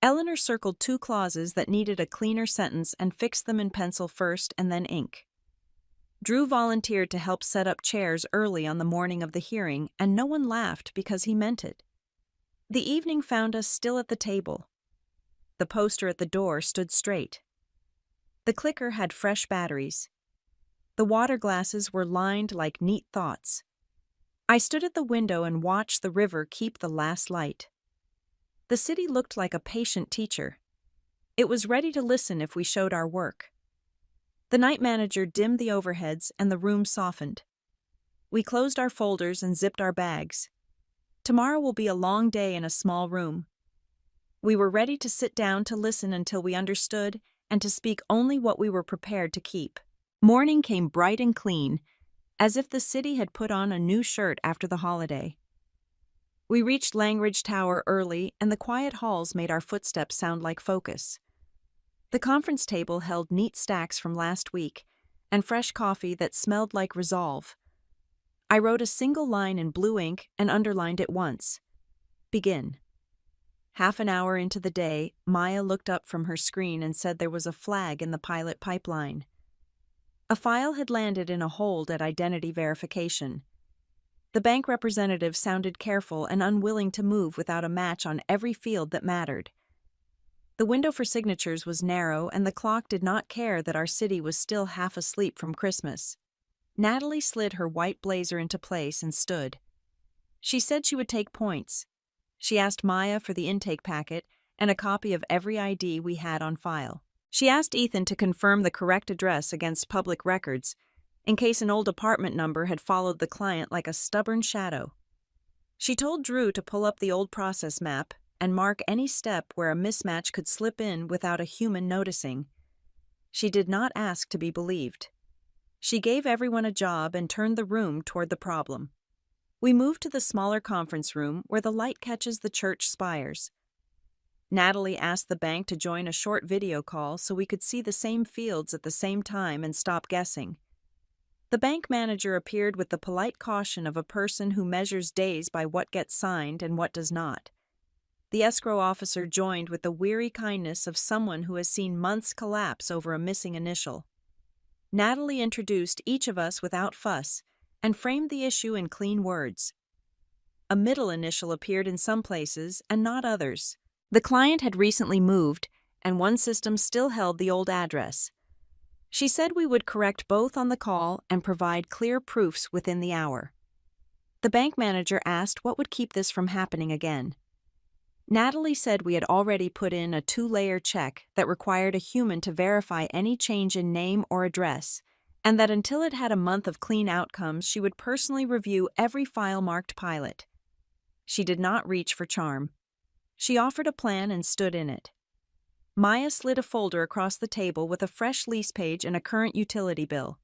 Eleanor circled 2 clauses that needed a cleaner sentence and fixed them in pencil first and then ink. Drew volunteered to help set up chairs early on the morning of the hearing, and no one laughed because he meant it. The evening found us still at the table. The poster at the door stood straight. The clicker had fresh batteries. The water glasses were lined like neat thoughts. I stood at the window and watched the river keep the last light. The city looked like a patient teacher. It was ready to listen if we showed our work. The night manager dimmed the overheads and the room softened. We closed our folders and zipped our bags. Tomorrow will be a long day in a small room. We were ready to sit down to listen until we understood and to speak only what we were prepared to keep. Morning came bright and clean, as if the city had put on a new shirt after the holiday. We reached Langridge Tower early, and the quiet halls made our footsteps sound like focus. The conference table held neat stacks from last week and fresh coffee that smelled like resolve. I wrote a single line in blue ink and underlined it once. Begin. Half an hour into the day, Maya looked up from her screen and said there was a flag in the pilot pipeline. A file had landed in a hold at identity verification. The bank representative sounded careful and unwilling to move without a match on every field that mattered. The window for signatures was narrow, and the clock did not care that our city was still half asleep from Christmas. Natalie slid her white blazer into place and stood. She said she would take points. She asked Maya for the intake packet and a copy of every ID we had on file. She asked Ethan to confirm the correct address against public records, in case an old apartment number had followed the client like a stubborn shadow. She told Drew to pull up the old process map and mark any step where a mismatch could slip in without a human noticing. She did not ask to be believed. She gave everyone a job and turned the room toward the problem. We moved to the smaller conference room where the light catches the church spires. Natalie asked the bank to join a short video call so we could see the same fields at the same time and stop guessing. The bank manager appeared with the polite caution of a person who measures days by what gets signed and what does not. The escrow officer joined with the weary kindness of someone who has seen months collapse over a missing initial. Natalie introduced each of us without fuss and framed the issue in clean words. A middle initial appeared in some places and not others. The client had recently moved, and one system still held the old address. She said we would correct both on the call and provide clear proofs within the hour. The bank manager asked what would keep this from happening again. Natalie said we had already put in a 2-layer check that required a human to verify any change in name or address, and that until it had a month of clean outcomes, she would personally review every file marked pilot. She did not reach for charm. She offered a plan and stood in it. Maya slid a folder across the table with a fresh lease page and a current utility bill.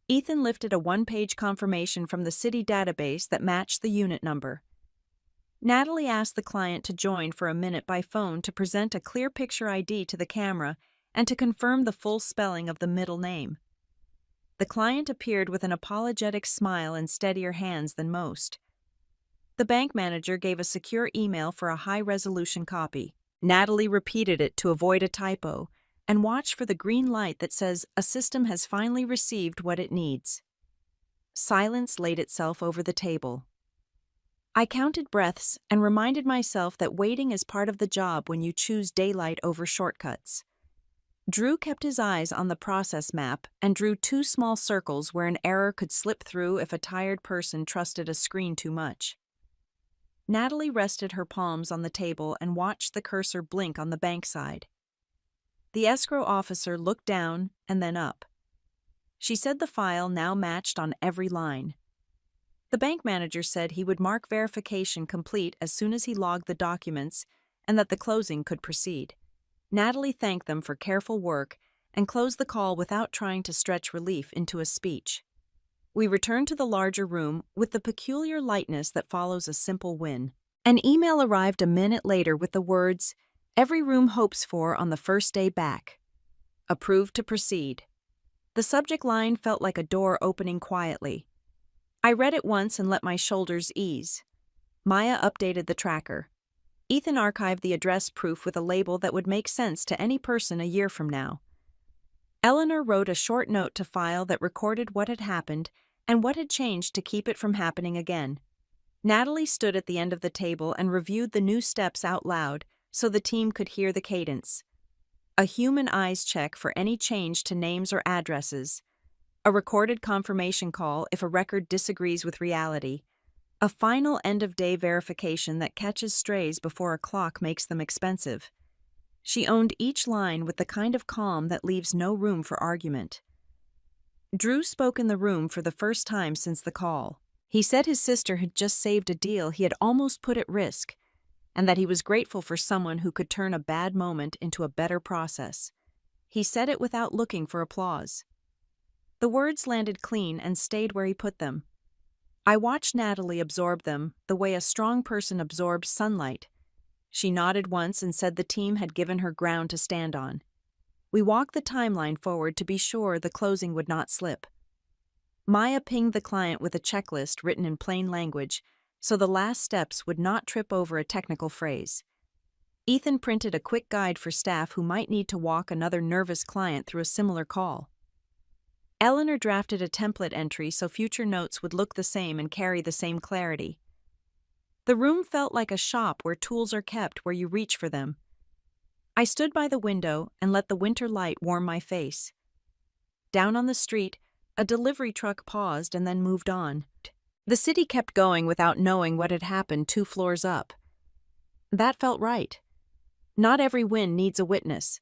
Ethan lifted a 1-page confirmation from the city database that matched the unit number. Natalie asked the client to join for a minute by phone to present a clear picture ID to the camera and to confirm the full spelling of the middle name. The client appeared with an apologetic smile and steadier hands than most. The bank manager gave a secure email for a high-resolution copy. Natalie repeated it to avoid a typo and watched for the green light that says a system has finally received what it needs. Silence laid itself over the table. I counted breaths and reminded myself that waiting is part of the job when you choose daylight over shortcuts. Drew kept his eyes on the process map and drew 2 small circles where an error could slip through if a tired person trusted a screen too much. Natalie rested her palms on the table and watched the cursor blink on the bank side. The escrow officer looked down and then up. She said the file now matched on every line. The bank manager said he would mark verification complete as soon as he logged the documents and that the closing could proceed. Natalie thanked them for careful work and closed the call without trying to stretch relief into a speech. We returned to the larger room with the peculiar lightness that follows a simple win. An email arrived a minute later with the words, "Every room hopes for on the first day back. Approved to proceed." The subject line felt like a door opening quietly. I read it once and let my shoulders ease. Maya updated the tracker. Ethan archived the address proof with a label that would make sense to any person a year from now. Eleanor wrote a short note to file that recorded what had happened and what had changed to keep it from happening again. Natalie stood at the end of the table and reviewed the new steps out loud so the team could hear the cadence. A human eyes check for any change to names or addresses. A recorded confirmation call if a record disagrees with reality. A final end-of-day verification that catches strays before a clock makes them expensive. She owned each line with the kind of calm that leaves no room for argument. Drew spoke in the room for the first time since the call. He said his sister had just saved a deal he had almost put at risk, and that he was grateful for someone who could turn a bad moment into a better process. He said it without looking for applause. The words landed clean and stayed where he put them. I watched Natalie absorb them the way a strong person absorbs sunlight. She nodded once and said the team had given her ground to stand on. We walked the timeline forward to be sure the closing would not slip. Maya pinged the client with a checklist written in plain language, so the last steps would not trip over a technical phrase. Ethan printed a quick guide for staff who might need to walk another nervous client through a similar call. Eleanor drafted a template entry so future notes would look the same and carry the same clarity. The room felt like a shop where tools are kept where you reach for them. I stood by the window and let the winter light warm my face. Down on the street, a delivery truck paused and then moved on. The city kept going without knowing what had happened 2 floors up. That felt right. Not every win needs a witness.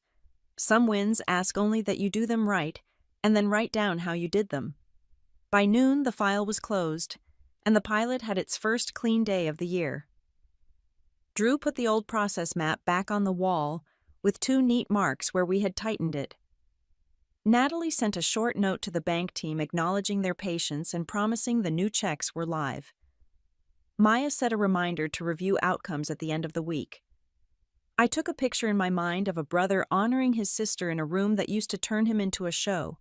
Some wins ask only that you do them right, and then write down how you did them. By noon, the file was closed, and the pilot had its first clean day of the year. Drew put the old process map back on the wall with 2 neat marks where we had tightened it. Natalie sent a short note to the bank team acknowledging their patience and promising the new checks were live. Maya set a reminder to review outcomes at the end of the week. I took a picture in my mind of a brother honoring his sister in a room that used to turn him into a show.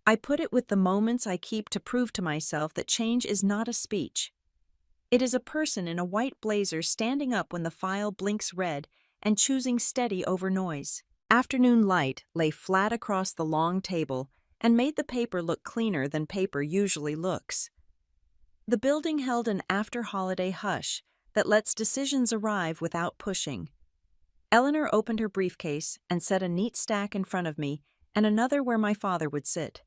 I put it with the moments I keep to prove to myself that change is not a speech. It is a person in a white blazer standing up when the file blinks red and choosing steady over noise. Afternoon light lay flat across the long table and made the paper look cleaner than paper usually looks. The building held an after-holiday hush that lets decisions arrive without pushing. Eleanor opened her briefcase and set a neat stack in front of me and another where my father would sit.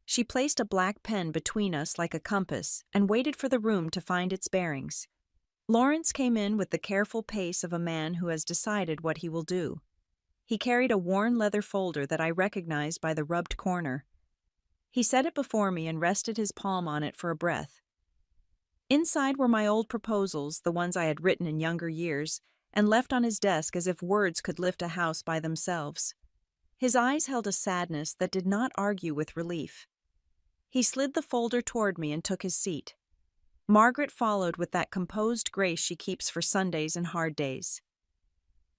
She placed a black pen between us like a compass and waited for the room to find its bearings. Lawrence came in with the careful pace of a man who has decided what he will do. He carried a worn leather folder that I recognized by the rubbed corner. He set it before me and rested his palm on it for a breath. Inside were my old proposals, the ones I had written in younger years, and left on his desk as if words could lift a house by themselves. His eyes held a sadness that did not argue with relief. He slid the folder toward me and took his seat. Margaret followed with that composed grace she keeps for Sundays and hard days.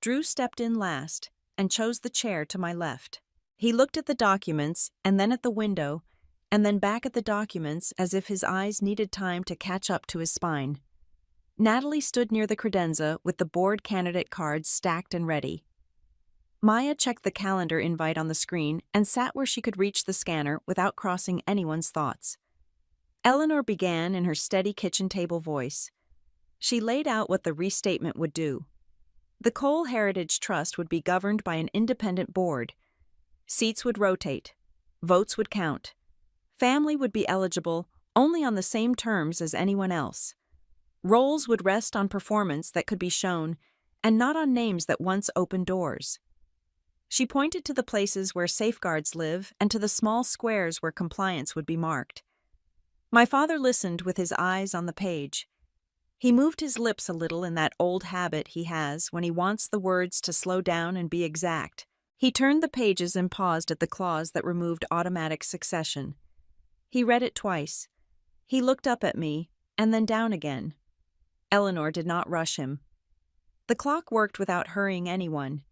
Drew stepped in last and chose the chair to my left. He looked at the documents and then at the window and then back at the documents as if his eyes needed time to catch up to his spine. Natalie stood near the credenza with the board candidate cards stacked and ready. Maya checked the calendar invite on the screen and sat where she could reach the scanner without crossing anyone's thoughts. Eleanor began in her steady kitchen table voice. She laid out what the restatement would do. The Cole Heritage Trust would be governed by an independent board. Seats would rotate. Votes would count. Family would be eligible only on the same terms as anyone else. Roles would rest on performance that could be shown and not on names that once opened doors. She pointed to the places where safeguards live and to the small squares where compliance would be marked. My father listened with his eyes on the page. He moved his lips a little in that old habit he has when he wants the words to slow down and be exact. He turned the pages and paused at the clause that removed automatic succession. He read it twice. He looked up at me and then down again. Eleanor did not rush him. The clock worked without hurrying anyone.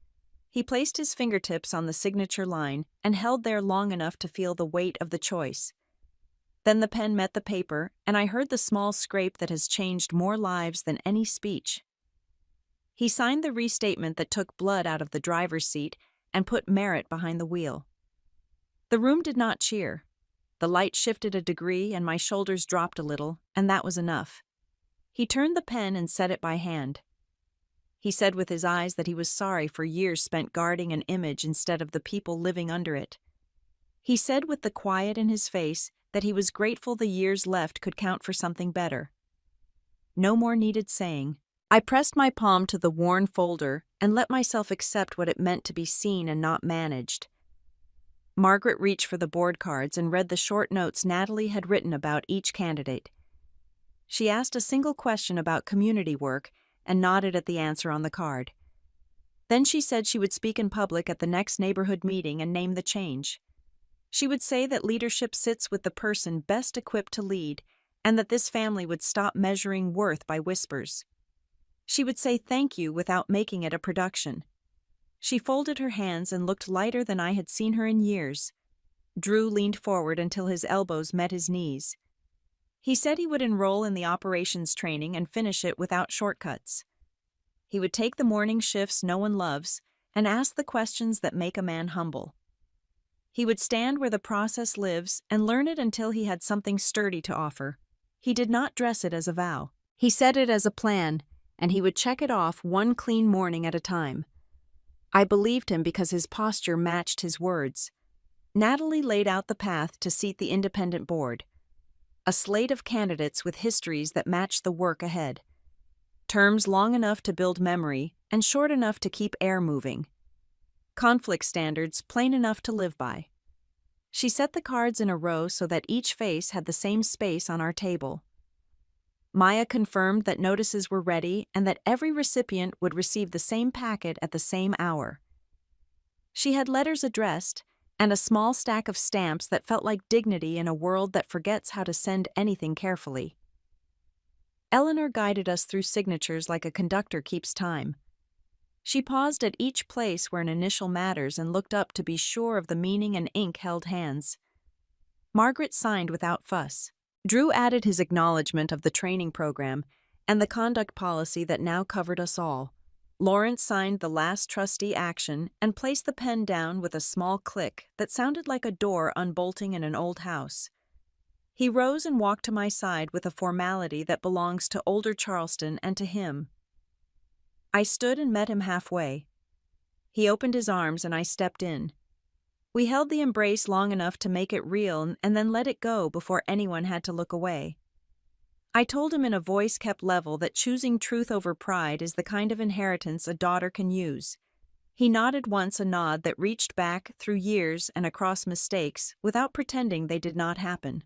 He placed his fingertips on the signature line and held there long enough to feel the weight of the choice. Then the pen met the paper, and I heard the small scrape that has changed more lives than any speech. He signed the restatement that took blood out of the driver's seat and put Merritt behind the wheel. The room did not cheer. The light shifted a degree and my shoulders dropped a little, and that was enough. He turned the pen and set it by hand. He said with his eyes that he was sorry for years spent guarding an image instead of the people living under it. He said with the quiet in his face that he was grateful the years left could count for something better. No more needed saying. I pressed my palm to the worn folder and let myself accept what it meant to be seen and not managed. Margaret reached for the board cards and read the short notes Natalie had written about each candidate. She asked a single question about community work and nodded at the answer on the card. Then she said she would speak in public at the next neighborhood meeting and name the change. She would say that leadership sits with the person best equipped to lead and that this family would stop measuring worth by whispers. She would say thank you without making it a production. She folded her hands and looked lighter than I had seen her in years. Drew leaned forward until his elbows met his knees. He said he would enroll in the operations training and finish it without shortcuts. He would take the morning shifts no one loves and ask the questions that make a man humble. He would stand where the process lives and learn it until he had something sturdy to offer. He did not dress it as a vow. He said it as a plan, and he would check it off one clean morning at a time. I believed him because his posture matched his words. Natalie laid out the path to seat the independent board. A slate of candidates with histories that matched the work ahead. Terms long enough to build memory and short enough to keep air moving. Conflict standards plain enough to live by. She set the cards in a row so that each face had the same space on our table. Maya confirmed that notices were ready and that every recipient would receive the same packet at the same hour. She had letters addressed and a small stack of stamps that felt like dignity in a world that forgets how to send anything carefully. Eleanor guided us through signatures like a conductor keeps time. She paused at each place where an initial matters and looked up to be sure of the meaning, and ink held hands. Margaret signed without fuss. Drew added his acknowledgement of the training program and the conduct policy that now covered us all. Lawrence signed the last trustee action and placed the pen down with a small click that sounded like a door unbolting in an old house. He rose and walked to my side with a formality that belongs to older Charleston and to him. I stood and met him halfway. He opened his arms and I stepped in. We held the embrace long enough to make it real and then let it go before anyone had to look away. I told him in a voice kept level that choosing truth over pride is the kind of inheritance a daughter can use. He nodded once, a nod that reached back through years and across mistakes without pretending they did not happen.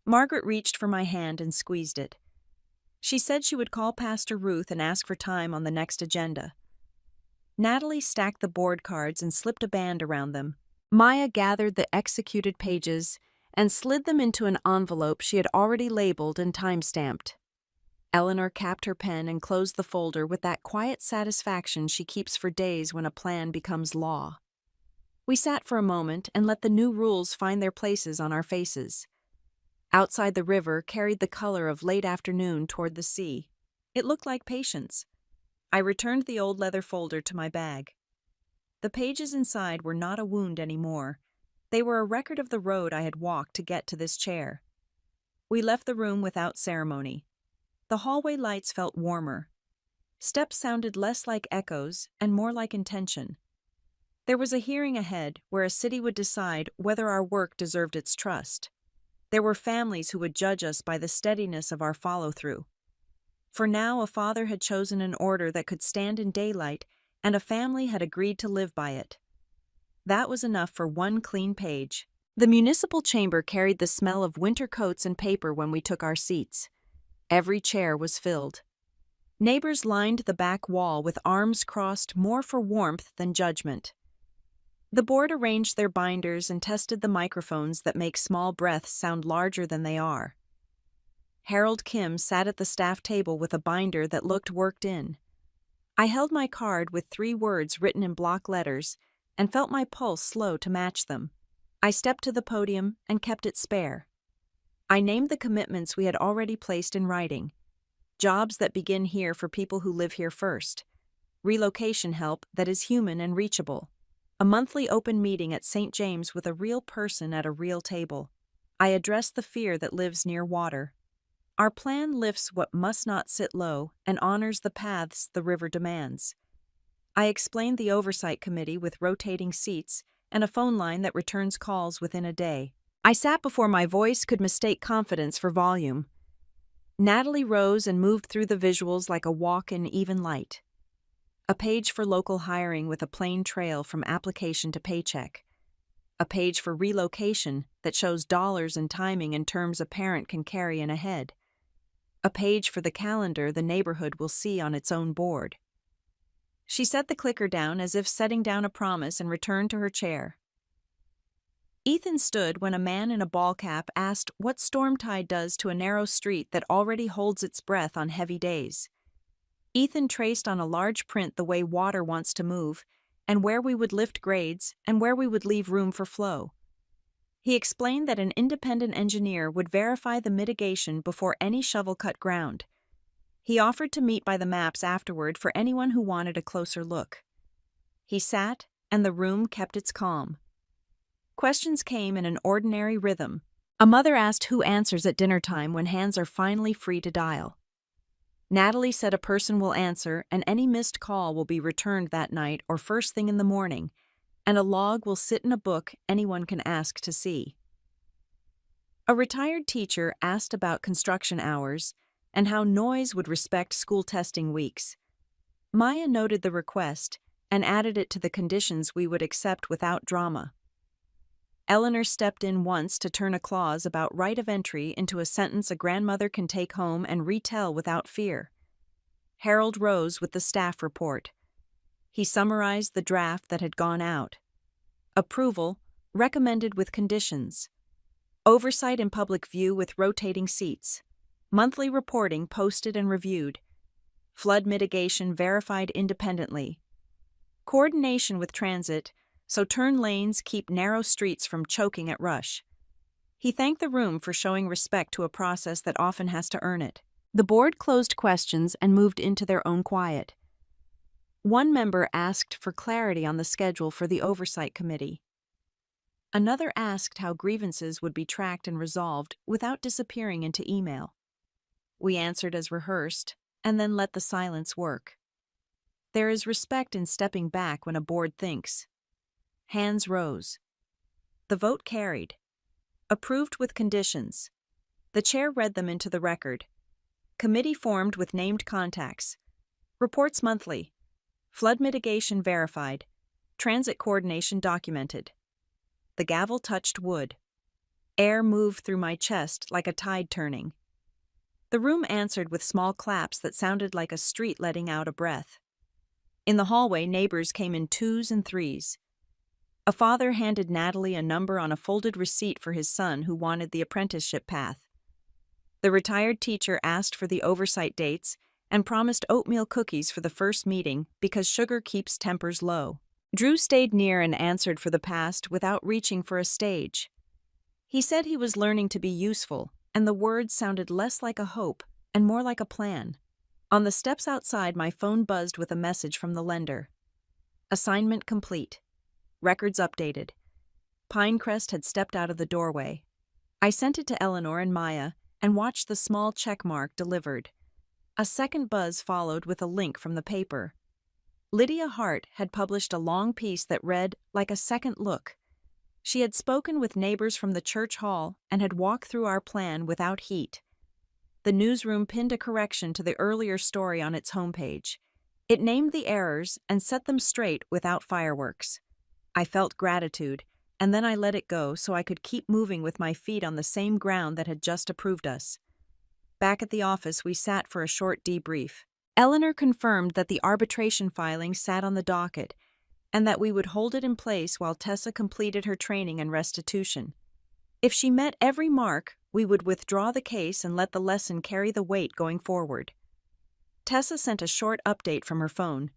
Margaret reached for my hand and squeezed it. She said she would call Pastor Ruth and ask for time on the next agenda. Natalie stacked the board cards and slipped a band around them. Maya gathered the executed pages and slid them into an envelope she had already labeled and time-stamped. Eleanor capped her pen and closed the folder with that quiet satisfaction she keeps for days when a plan becomes law. We sat for a moment and let the new rules find their places on our faces. Outside, the river carried the color of late afternoon toward the sea. It looked like patience. I returned the old leather folder to my bag. The pages inside were not a wound anymore. They were a record of the road I had walked to get to this chair. We left the room without ceremony. The hallway lights felt warmer. Steps sounded less like echoes and more like intention. There was a hearing ahead where a city would decide whether our work deserved its trust. There were families who would judge us by the steadiness of our follow-through. For now, a father had chosen an order that could stand in daylight, and a family had agreed to live by it. That was enough for one clean page. The municipal chamber carried the smell of winter coats and paper when we took our seats. Every chair was filled. Neighbors lined the back wall with arms crossed more for warmth than judgment. The board arranged their binders and tested the microphones that make small breaths sound larger than they are. Harold Kim sat at the staff table with a binder that looked worked in. I held my card with 3 words written in block letters and felt my pulse slow to match them. I stepped to the podium and kept it spare. I named the commitments we had already placed in writing. Jobs that begin here for people who live here first. Relocation help that is human and reachable. A monthly open meeting at St. James with a real person at a real table. I addressed the fear that lives near water. Our plan lifts what must not sit low and honors the paths the river demands. I explained the oversight committee with rotating seats and a phone line that returns calls within a day. I sat before my voice could mistake confidence for volume. Natalie rose and moved through the visuals like a walk in even light. A page for local hiring with a plain trail from application to paycheck. A page for relocation that shows dollars and timing in terms a parent can carry in a head. A page for the calendar the neighborhood will see on its own board. She set the clicker down as if setting down a promise and returned to her chair. Ethan stood when a man in a ball cap asked what storm tide does to a narrow street that already holds its breath on heavy days. Ethan traced on a large print the way water wants to move, and where we would lift grades, and where we would leave room for flow. He explained that an independent engineer would verify the mitigation before any shovel cut ground. He offered to meet by the maps afterward for anyone who wanted a closer look. He sat, and the room kept its calm. Questions came in an ordinary rhythm. A mother asked who answers at dinner time when hands are finally free to dial. Natalie said a person will answer and any missed call will be returned that night or first thing in the morning, and a log will sit in a book anyone can ask to see. A retired teacher asked about construction hours and how noise would respect school testing weeks. Maya noted the request and added it to the conditions we would accept without drama. Eleanor stepped in once to turn a clause about right of entry into a sentence a grandmother can take home and retell without fear. Harold rose with the staff report. He summarized the draft that had gone out. Approval, recommended with conditions. Oversight in public view with rotating seats. Monthly reporting posted and reviewed. Flood mitigation verified independently. Coordination with transit, so turn lanes keep narrow streets from choking at rush. He thanked the room for showing respect to a process that often has to earn it. The board closed questions and moved into their own quiet. One member asked for clarity on the schedule for the oversight committee. Another asked how grievances would be tracked and resolved without disappearing into email. We answered as rehearsed, and then let the silence work. There is respect in stepping back when a board thinks. Hands rose. The vote carried. Approved with conditions. The chair read them into the record. Committee formed with named contacts. Reports monthly. Flood mitigation verified. Transit coordination documented. The gavel touched wood. Air moved through my chest like a tide turning. The room answered with small claps that sounded like a street letting out a breath. In the hallway, neighbors came in twos and threes. A father handed Natalie a number on a folded receipt for his son who wanted the apprenticeship path. The retired teacher asked for the oversight dates and promised oatmeal cookies for the first meeting because sugar keeps tempers low. Drew stayed near and answered for the past without reaching for a stage. He said he was learning to be useful, and the words sounded less like a hope and more like a plan. On the steps outside, my phone buzzed with a message from the lender. Assignment complete. Records updated. Pinecrest had stepped out of the doorway. I sent it to Eleanor and Maya and watched the small check mark delivered. A second buzz followed with a link from the paper. Lydia Hart had published a long piece that read like a second look. She had spoken with neighbors from the church hall and had walked through our plan without heat. The newsroom pinned a correction to the earlier story on its homepage. It named the errors and set them straight without fireworks. I felt gratitude, and then I let it go so I could keep moving with my feet on the same ground that had just approved us. Back at the office, we sat for a short debrief. Eleanor confirmed that the arbitration filing sat on the docket, and that we would hold it in place while Tessa completed her training and restitution. If she met every mark, we would withdraw the case and let the lesson carry the weight going forward. Tessa sent a short update from her phone.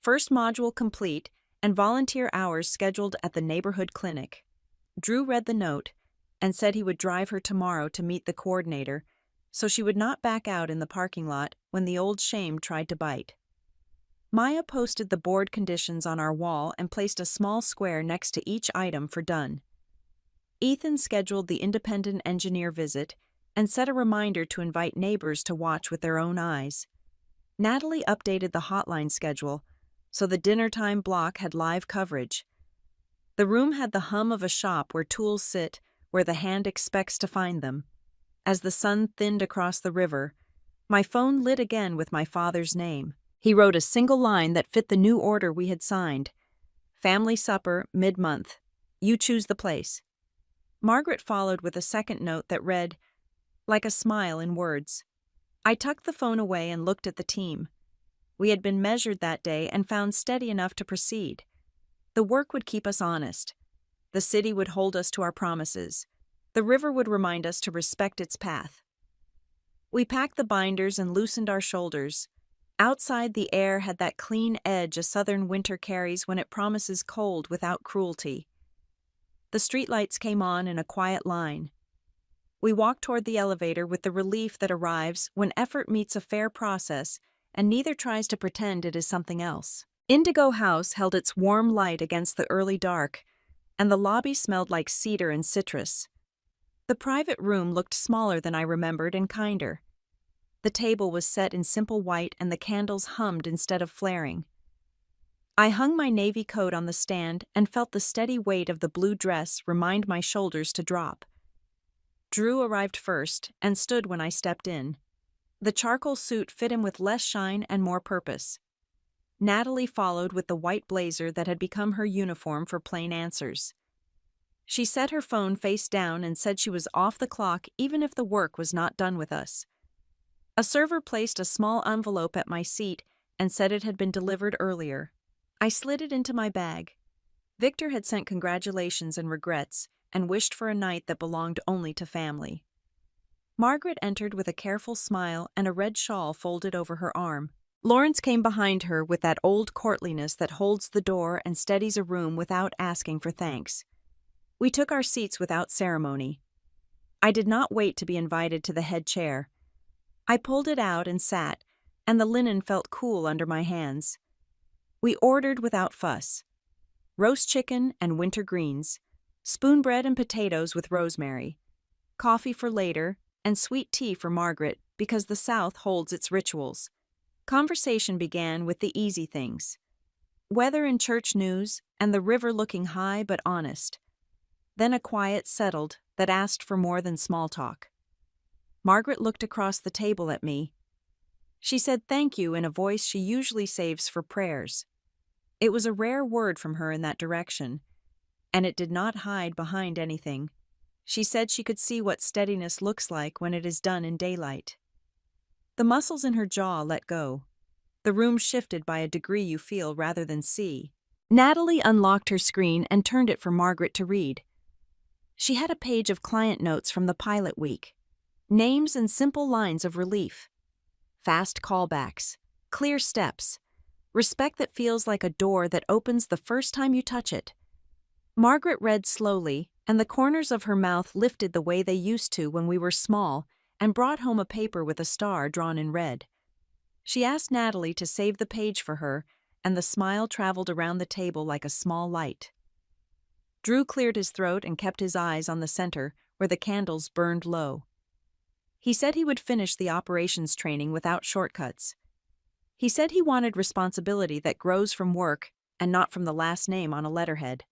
First module complete, and volunteer hours scheduled at the neighborhood clinic. Drew read the note and said he would drive her tomorrow to meet the coordinator, so she would not back out in the parking lot when the old shame tried to bite. Maya posted the board conditions on our wall and placed a small square next to each item for done. Ethan scheduled the independent engineer visit and set a reminder to invite neighbors to watch with their own eyes. Natalie updated the hotline schedule, so the dinner time block had live coverage. The room had the hum of a shop where tools sit, where the hand expects to find them. As the sun thinned across the river, my phone lit again with my father's name. He wrote a single line that fit the new order we had signed. Family supper, mid-month. You choose the place. Margaret followed with a second note that read, like a smile in words. I tucked the phone away and looked at the team. We had been measured that day and found steady enough to proceed. The work would keep us honest. The city would hold us to our promises. The river would remind us to respect its path. We packed the binders and loosened our shoulders. Outside, the air had that clean edge a southern winter carries when it promises cold without cruelty. The streetlights came on in a quiet line. We walked toward the elevator with the relief that arrives when effort meets a fair process and neither tries to pretend it is something else. Indigo House held its warm light against the early dark, and the lobby smelled like cedar and citrus. The private room looked smaller than I remembered and kinder. The table was set in simple white and the candles hummed instead of flaring. I hung my navy coat on the stand and felt the steady weight of the blue dress remind my shoulders to drop. Drew arrived first and stood when I stepped in. The charcoal suit fit him with less shine and more purpose. Natalie followed with the white blazer that had become her uniform for plain answers. She set her phone face down and said she was off the clock even if the work was not done with us. A server placed a small envelope at my seat and said it had been delivered earlier. I slid it into my bag. Victor had sent congratulations and regrets and wished for a night that belonged only to family. Margaret entered with a careful smile and a red shawl folded over her arm. Lawrence came behind her with that old courtliness that holds the door and steadies a room without asking for thanks. We took our seats without ceremony. I did not wait to be invited to the head chair. I pulled it out and sat, and the linen felt cool under my hands. We ordered without fuss. Roast chicken and winter greens, spoon bread and potatoes with rosemary, coffee for later, and sweet tea for Margaret because the South holds its rituals. Conversation began with the easy things. Weather and church news, and the river looking high but honest. Then a quiet settled that asked for more than small talk. Margaret looked across the table at me. She said thank you in a voice she usually saves for prayers. It was a rare word from her in that direction, and it did not hide behind anything. She said she could see what steadiness looks like when it is done in daylight. The muscles in her jaw let go. The room shifted by a degree you feel rather than see. Natalie unlocked her screen and turned it for Margaret to read. She had a page of client notes from the pilot week. Names and simple lines of relief. Fast callbacks. Clear steps. Respect that feels like a door that opens the first time you touch it. Margaret read slowly, and the corners of her mouth lifted the way they used to when we were small, and brought home a paper with a star drawn in red. She asked Natalie to save the page for her, and the smile traveled around the table like a small light. Drew cleared his throat and kept his eyes on the center, where the candles burned low. He said he would finish the operations training without shortcuts. He said he wanted responsibility that grows from work and not from the last name on a letterhead.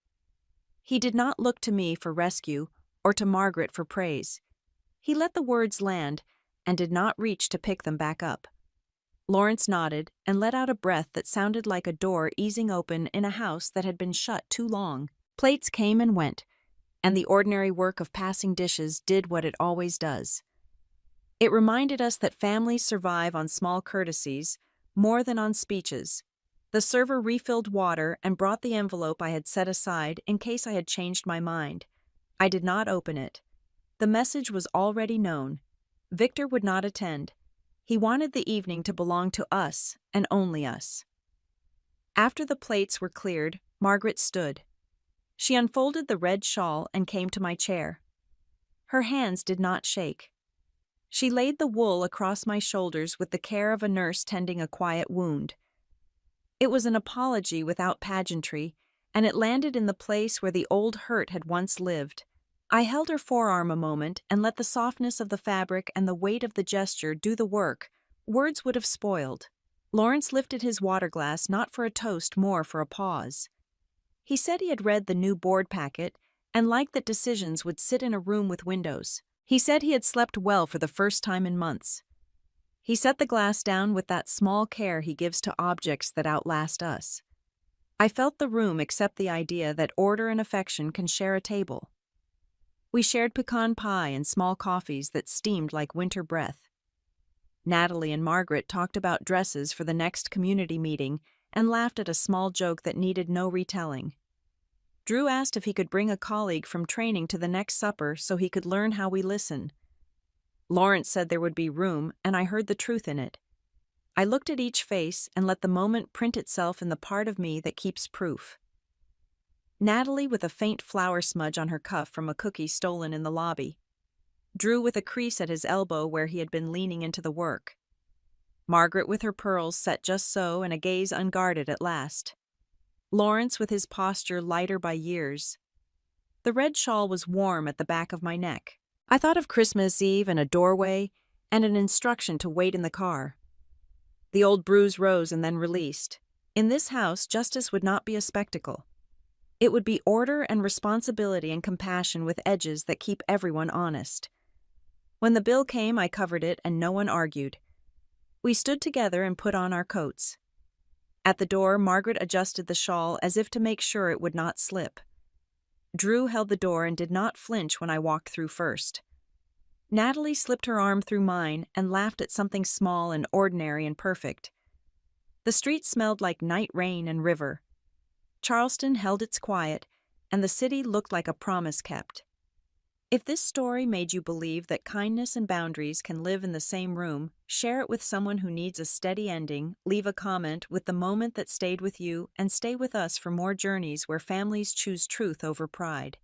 He did not look to me for rescue or to Margaret for praise. He let the words land and did not reach to pick them back up. Lawrence nodded and let out a breath that sounded like a door easing open in a house that had been shut too long. Plates came and went, and the ordinary work of passing dishes did what it always does. It reminded us that families survive on small courtesies more than on speeches. The server refilled water and brought the envelope I had set aside in case I had changed my mind. I did not open it. The message was already known. Victor would not attend. He wanted the evening to belong to us and only us. After the plates were cleared, Margaret stood. She unfolded the red shawl and came to my chair. Her hands did not shake. She laid the wool across my shoulders with the care of a nurse tending a quiet wound. It was an apology without pageantry, and it landed in the place where the old hurt had once lived. I held her forearm a moment and let the softness of the fabric and the weight of the gesture do the work words would have spoiled. Lawrence lifted his water glass not for a toast, more for a pause. He said he had read the new board packet and liked that decisions would sit in a room with windows. He said he had slept well for the first time in months. He set the glass down with that small care he gives to objects that outlast us. I felt the room accept the idea that order and affection can share a table. We shared pecan pie and small coffees that steamed like winter breath. Natalie and Margaret talked about dresses for the next community meeting and laughed at a small joke that needed no retelling. Drew asked if he could bring a colleague from training to the next supper so he could learn how we listen. Lawrence said there would be room, and I heard the truth in it. I looked at each face and let the moment print itself in the part of me that keeps proof. Natalie with a faint flour smudge on her cuff from a cookie stolen in the lobby. Drew with a crease at his elbow where he had been leaning into the work. Margaret with her pearls set just so and a gaze unguarded at last. Lawrence with his posture lighter by years. The red shawl was warm at the back of my neck. I thought of Christmas Eve and a doorway and an instruction to wait in the car. The old bruise rose and then released. In this house, justice would not be a spectacle. It would be order and responsibility and compassion with edges that keep everyone honest. When the bill came, I covered it and no one argued. We stood together and put on our coats. At the door, Margaret adjusted the shawl as if to make sure it would not slip. Drew held the door and did not flinch when I walked through first. Natalie slipped her arm through mine and laughed at something small and ordinary and perfect. The street smelled like night rain and river. Charleston held its quiet, and the city looked like a promise kept. If this story made you believe that kindness and boundaries can live in the same room, share it with someone who needs a steady ending, leave a comment with the moment that stayed with you, and stay with us for more journeys where families choose truth over pride.